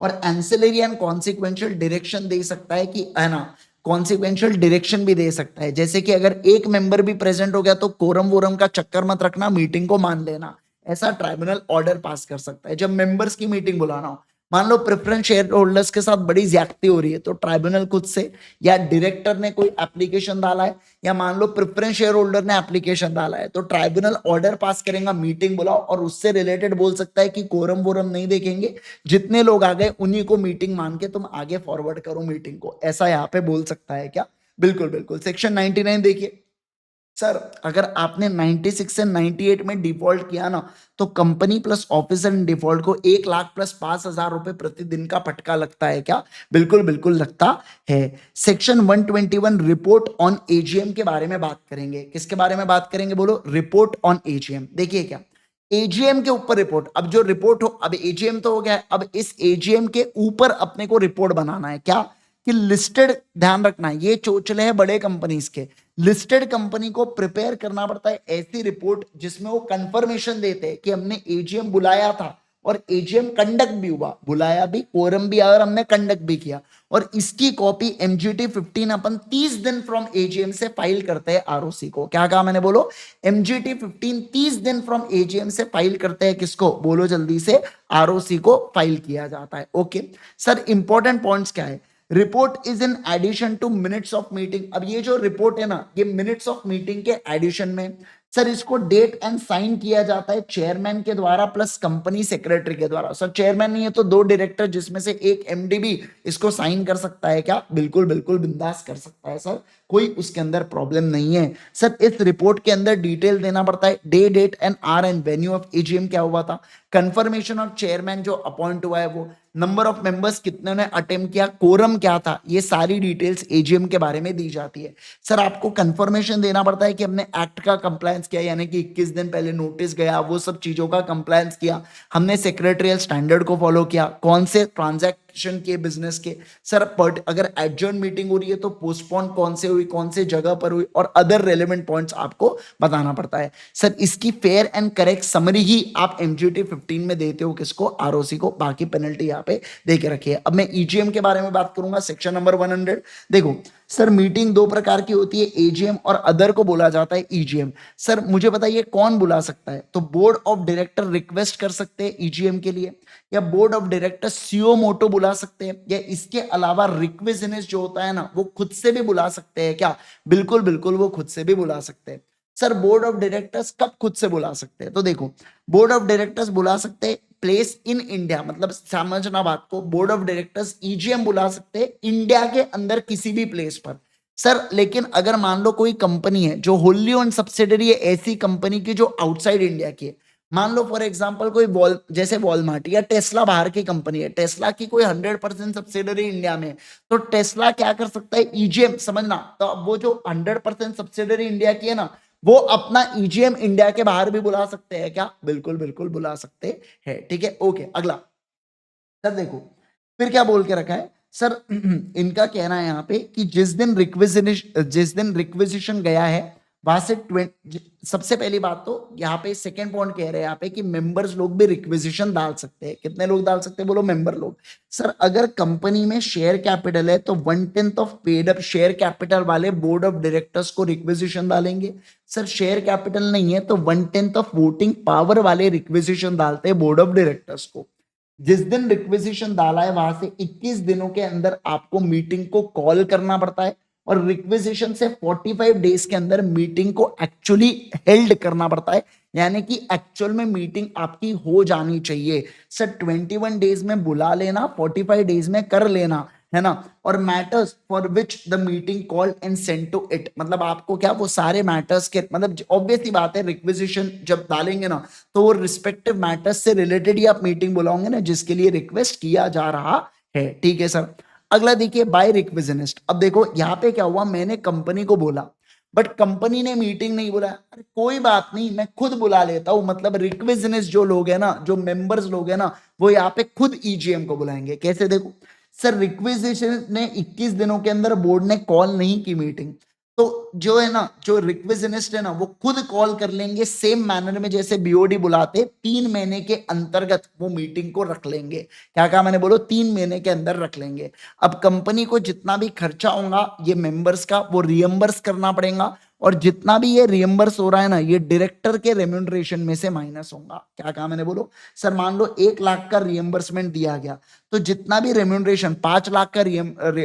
और एंसिलरी एंड कॉन्सिक्वेंशियल डायरेक्शन दे सकता है कि, है ना, कॉन्सिक्वेंशियल डायरेक्शन भी दे सकता है। जैसे कि अगर एक मेंबर भी प्रेजेंट हो गया तो कोरम वोरम का चक्कर मत रखना, मीटिंग को मान लेना। ऐसा ट्राइब्यूनल ऑर्डर पास कर सकता है जब मेंबर्स की मीटिंग बुलाना हो। मान लो प्रेफरेंस शेयर होल्डर्स के साथ बड़ी ज्यादती हो रही है, तो ट्राइब्यूनल खुद से, या डायरेक्टर ने कोई एप्लीकेशन डाला है, या मान लो प्रेफरेंस शेयर होल्डर ने एप्लीकेशन डाला है, तो ट्राइब्यूनल ऑर्डर पास करेगा मीटिंग बुलाओ, और उससे रिलेटेड बोल सकता है कि कोरम वोरम नहीं देखेंगे, जितने लोग आ गए उन्हीं को मीटिंग मान के तुम आगे फॉरवर्ड करो मीटिंग को। ऐसा यहाँ पे बोल सकता है क्या? बिल्कुल बिल्कुल। सेक्शन 99 देखिए सर, अगर आपने 96 से 98 में डिफॉल्ट किया ना, तो company plus officer in default को 1 लाख प्लस 5,000 रुपए प्रतिदिन का फटका लगता है क्या? बिल्कुल बिल्कुल लगता है। सेक्शन 121 रिपोर्ट ऑन एजीएम के बारे में बात करेंगे। किसके बारे में बात करेंगे बोलो? Report on AGM. देखिए क्या, एजीएम के ऊपर रिपोर्ट, अब जो रिपोर्ट हो, अब एजीएम तो हो गया, अब इस एजीएम के ऊपर अपने को रिपोर्ट बनाना है क्या? कि लिस्टेड, ध्यान रखना ये चोचले है बड़े कंपनीज के, लिस्टेड कंपनी को प्रिपेयर करना पड़ता है ऐसी रिपोर्ट जिसमें वो कंफर्मेशन देते हैं कि हमने एजीएम बुलाया था और एजीएम कंडक्ट भी हुआ, बुलाया भी, कोरम भी आया और हमने कंडक्ट भी किया। और इसकी कॉपी एमजीटी 15 अपन 30 दिन फ्रॉम एजीएम से फाइल करते हैं आरओसी को। क्या कहा मैंने? बोलो, एमजीटी 15 30 दिन फ्रॉम एजीएम से फाइल करते हैं किसको? बोलो जल्दी से, आरओसी को फाइल किया जाता है। ओके सर, इंपॉर्टेंट पॉइंट्स क्या है? Report is in addition to minutes of meeting. अब ये जो रिपोर्ट है ना, ये मिनट्स ऑफ मीटिंग के एडिशन में, सर इसको डेट एंड साइन किया जाता है चेयरमैन के द्वारा प्लस कंपनी सेक्रेटरी के द्वारा। सर चेयरमैन नहीं है तो 2 डायरेक्टर जिसमें से एक एमडी भी इसको साइन कर सकता है क्या? बिल्कुल बिल्कुल बिंदास कर सकता है सर, कोई उसके अंदर प्रॉब्लम नहीं है। सर इस रिपोर्ट के अंदर डिटेल देना पड़ता है, day date and hour and venue of AGM क्या हुआ था, कंफर्मेशन ऑफ चेयरमैन जो अपॉइंट हुआ है वो, नंबर ऑफ मेंबर्स कितने ने अटेम्प्ट किया, कोरम क्या था, ये सारी डिटेल्स एजीएम के बारे में दी जाती है। सर आपको कंफर्मेशन देना पड़ता है कि हमने एक्ट का कंप्लायंस किया, यानी कि 21 दिन पहले नोटिस गया, वो सब चीजों का कंप्लायंस किया, हमने सेक्रेटरियल स्टैंडर्ड को फॉलो किया, कौन से ट्रांजैक्शन के बिजनेस के, सर अगर एडजर्न मीटिंग हो रही है तो पोस्टपोन कौन से हुई, कौन से जगह पर हुई, और अदर रेलेवेंट पॉइंट्स आपको बताना पड़ता है। सर इसकी फेयर एंड करेक्ट समरी ही आप एमजीटी 15 में देते हो किसको? आरओसी को। बाकी पेनल्टी यहाँ पे दे के रखिए। अब मैं ईजीएम के बारे में बात करूंगा, सेक्शन नंबर 100। देखो सर, मीटिंग 2 प्रकार की होती है, एजीएम और अदर को बोला जाता है ईजीएम। सर मुझे बताइए कौन बुला सकता है? तो बोर्ड ऑफ डायरेक्टर रिक्वेस्ट कर सकते हैं ईजीएम के लिए, या बोर्ड ऑफ डायरेक्टर सीओ मोटो बुला सकते हैं, या इसके अलावा रिक्वेजनिस्ट जो होता है ना वो खुद से भी बुला सकते हैं क्या? बिल्कुल बिल्कुल, वो खुद से भी बुला सकते हैं। सर बोर्ड ऑफ डायरेक्टर्स कब खुद से बुला सकते हैं? तो देखो, बोर्ड ऑफ डायरेक्टर्स बुला सकते हैं प्लेस इन इंडिया, मतलब समझना बात को, बोर्ड ऑफ डायरेक्टर्स ईजीएम बुला सकते हैं इंडिया के अंदर किसी भी प्लेस पर। सर लेकिन अगर मान लो कोई कंपनी है जो होली ओन सब्सिडरी है ऐसी कंपनी की जो आउटसाइड इंडिया की है, मान लो फॉर एग्जांपल कोई जैसे वॉलमार्ट या टेस्ला बाहर की कंपनी है, टेस्ला की कोई 100% सब्सिडरी इंडिया में, तो टेस्ला क्या कर सकता है? ईजीएम, समझना, तो अब वो जो 100% सब्सिडरी इंडिया की है ना, वो अपना ईजीएम इंडिया के बाहर भी बुला सकते हैं क्या? बिल्कुल बिल्कुल बुला सकते हैं। ठीक है, ओके। अगला सर देखो, फिर क्या बोल के रखा है सर, इनका कहना है यहाँ पे कि जिस दिन रिक्वेजिशन गया है वहां से सबसे पहली बात तो यहाँ पे सेकंड पॉइंट कह रहे हैं यहाँ पे कि मेंबर्स लोग भी रिक्वेजिशन डाल सकते हैं। कितने लोग डाल सकते हैं? बोलो, मेंबर लोग। सर अगर कंपनी में शेयर कैपिटल है तो 1/10 of paid up share capital वाले बोर्ड ऑफ डायरेक्टर्स को रिक्वेजिशन डालेंगे। सर शेयर कैपिटल नहीं है तो 1/10 ऑफ वोटिंग पावर वाले रिक्वेजिशन डालते हैं बोर्ड ऑफ डायरेक्टर्स को। जिस दिन रिक्वेजिशन डाला है वहां से 21 दिनों के अंदर आपको मीटिंग को कॉल करना पड़ता है, और रिक्विजिशन से 45 डेज के अंदर मीटिंग को एक्चुअली हेल्ड करना पड़ता है, यानी कि एक्चुअल में मीटिंग आपकी हो जानी चाहिए। सर 21 डेज में बुला लेना, 45 डेज में कर लेना, है ना। और matters for which the meeting called and send to it, मतलब आपको क्या वो सारे मैटर्स के, मतलब ऑब्वियस ही बात है रिक्विजिशन जब डालेंगे ना तो वो रिस्पेक्टिव मैटर्स से रिलेटेड ही आप मीटिंग बुलाओगे ना जिसके लिए रिक्वेस्ट किया जा रहा है, ठीक है सर। अगला देखिए बाय रिक्विजिनिस्ट। अब देखो यहाँ पे क्या हुआ, मैंने कंपनी को बोला बट कंपनी ने मीटिंग नहीं बुलाया। अरे कोई बात नहीं, मैं खुद बुला लेता हूं, मतलब रिक्विजिनिस्ट जो लोग है ना, जो मेंबर्स लोग है ना, वो यहाँ पे खुद ईजीएम को बुलाएंगे। कैसे देखो सर, रिक्विजिशन ने 21 दिनों के अंदर बोर्ड ने कॉल नहीं की मीटिंग, तो जो है ना, जो रिक्विजिनिस्ट है ना, वो खुद कॉल कर लेंगे सेम मैनर में जैसे बीओडी बुलाते, 3 महीने के अंतर्गत वो मीटिंग को रख लेंगे। क्या कहा मैंने, बोलो 3 महीने के अंदर रख लेंगे। अब कंपनी को जितना भी खर्चा होगा ये मेंबर्स का, वो रियम्बर्स करना पड़ेगा, और जितना भी ये रियम्बर्स हो रहा है ना, ये डायरेक्टर के रेम्यूनरेशन में से माइनस होगा। क्या कहा मैंने, बोलो सर। मान लो 1 लाख का रियम्बर्समेंट दिया गया, तो जितना भी रेम्यूनरेशन 5 लाख का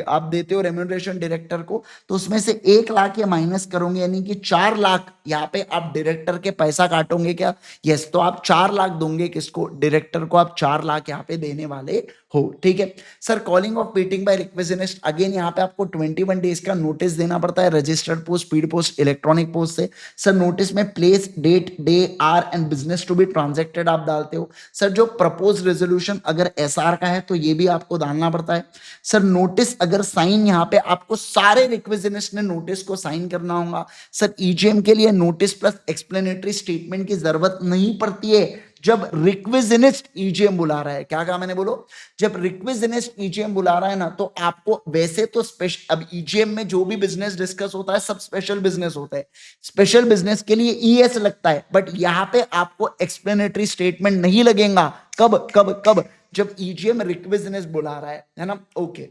आप देते हो रेम्यूनरेशन डायरेक्टर को, तो उसमें से 1 लाख ये माइनस करोगे, यानी कि 4 लाख यहाँ पे आप डायरेक्टर के पैसा काटोगे क्या? यस, तो आप 4 लाख दोगे किसको? डायरेक्टर को आप 4 लाख यहाँ पे देने वाले हो, ठीक है sir. Calling of meeting by requisitionist, again यहाँ पे आपको 21 डेज का नोटिस देना पड़ता है, registered post, speed post, electronic post से। सर नोटिस में place, date, day, hour and business to be transacted आप डालते हो। सर जो प्रपोज रेजोल्यूशन अगर एसआर का है तो ये भी आपको डालना पड़ता है। सर नोटिस अगर साइन, यहाँ पे आपको सारे रिक्विजिनिस्ट ने नोटिस को साइन करना होगा। सर ईजीएम के लिए नोटिस प्लस एक्सप्लेनेटरी स्टेटमेंट की जरूरत नहीं पड़ती है जब रिक्विजिनिस्ट ईजीएम बुला रहा है। क्या कहा मैंने, बोलो जब रिक्विजिनिस्ट ईजीएम बुला रहा है ना, तो आपको वैसे तो स्पेशल, अब ईजीएम में जो भी बिजनेस डिस्कस होता है सब स्पेशल बिजनेस होता है, स्पेशल बिजनेस के लिए ईएस लगता है, बट यहां पे आपको एक्सप्लेनेटरी स्टेटमेंट नहीं लगेगा। कब कब कब? जब ईजीएम रिक्विजिनिस्ट बुला रहा है ना। ओके,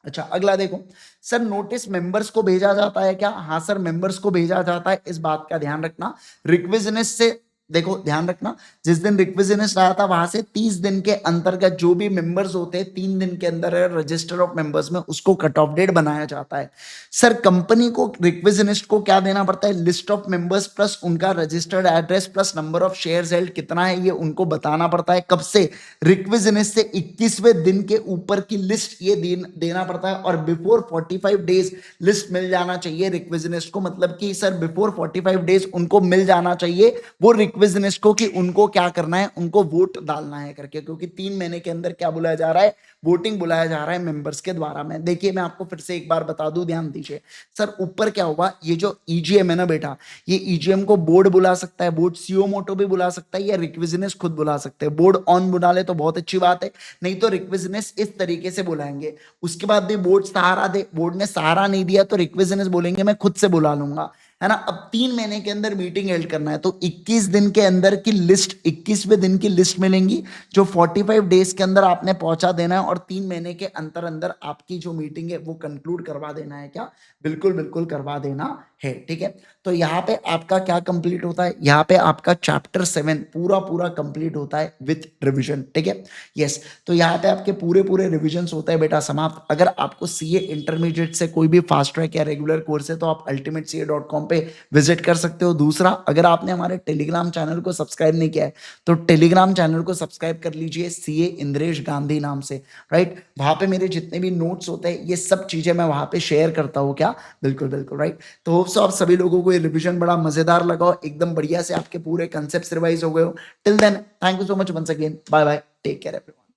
अच्छा अगला देखो सर, नोटिस मेंबर्स को भेजा जाता है क्या? हाँ सर, मेंबर्स को भेजा जाता है, इस बात का ध्यान रखना। रिक्विजिनिस्ट से देखो ध्यान रखना, जिस दिन रिक्विजिनिस्ट आया था वहां से 30 दिन के अंतर्गत जो भी मेंबर्स होते हैं 3 दिन के अंदर रजिस्टर ऑफ मेंबर्स में उसको कट ऑफ डेट बनाया जाता है। सर कंपनी को रिक्विजिनिस्ट को क्या देना पड़ता है? लिस्ट ऑफ मेंबर्स प्लस उनका registered address plus number of shares held कितना है ये उनको बताना पड़ता है। कब से? रिक्विजिनिस्ट से 21वें दिन के ऊपर की लिस्ट ये देना पड़ता है, और बिफोर 45 डेज लिस्ट मिल जाना चाहिए रिक्विजिनिस्ट को, मतलब कि सर बिफोर 45 डेज उनको मिल जाना चाहिए वो रिक्विजिनिस्ट को कि उनको क्या करना है, उनको वोट डालना है करके, क्योंकि 3 महीने के अंदर क्या बुलाया जा रहा है? वोटिंग बुलाया जा रहा है मेंबर्स के द्वारा में। देखिए मैं आपको फिर से एक बार बता दूं, ध्यान दीजिए सर। ऊपर क्या हुआ, ये जो ईजीएम है ना बेटा, ये ईजीएम को बोर्ड बुला सकता है, बोर्ड सीओ मोटो भी बुला सकता है, या रिक्विजिनिस्ट खुद बुला सकते हैं। बोर्ड ऑन बुला ले तो बहुत अच्छी बात है, नहीं तो रिक्विजिनिस्ट इस तरीके से बुलाएंगे। उसके बाद भी बोर्ड सहारा दे, बोर्ड ने सहारा नहीं दिया तो रिक्विजिनिस्ट बोलेंगे मैं खुद से बुला लूंगा, है ना। अब 3 महीने के अंदर मीटिंग हेल्ड करना है, तो 21 दिन के अंदर की लिस्ट, 21वें दिन की लिस्ट मिलेंगी जो 45 डेज के अंदर आपने पहुंचा देना है, और 3 महीने के अंदर अंदर आपकी जो मीटिंग है वो कंक्लूड करवा देना है। क्या? बिल्कुल बिल्कुल करवा देना है, ठीक है। तो यहाँ पे आपका क्या कंप्लीट होता है? यहाँ पे आपका चैप्टर 7 पूरा पूरा कंप्लीट होता है विथ रिविजन, ठीक है। यस, तो यहाँ पे आपके पूरे पूरे रिविजन होता है बेटा समाप्त। अगर आपको सीए इंटरमीडिएट से कोई भी फास्ट ट्रैक या रेगुलर कोर्स है तो आप ultimatece.com पे विजिट कर सकते हो। दूसरा, अगर आपने हमारे टेलीग्राम चैनल को सब्सक्राइब नहीं किया है तो टेलीग्राम चैनल को सब्सक्राइब कर लीजिए, सीए इंद्रेश गांधी नाम से, राइट। वहां पे मेरे जितने भी नोट्स होते हैं ये सब चीजें मैं वहां पे शेयर करता हूँ। क्या? बिल्कुल बिल्कुल, राइट। तो होप सो आप सभी लोगों को ये रिवीजन बड़ा मजेदार लगा हो, एकदम बढ़िया से आपके पूरे कंसेप्ट रिवाइज हो गए हो। Till then thank you so much once again, bye bye, take care everyone.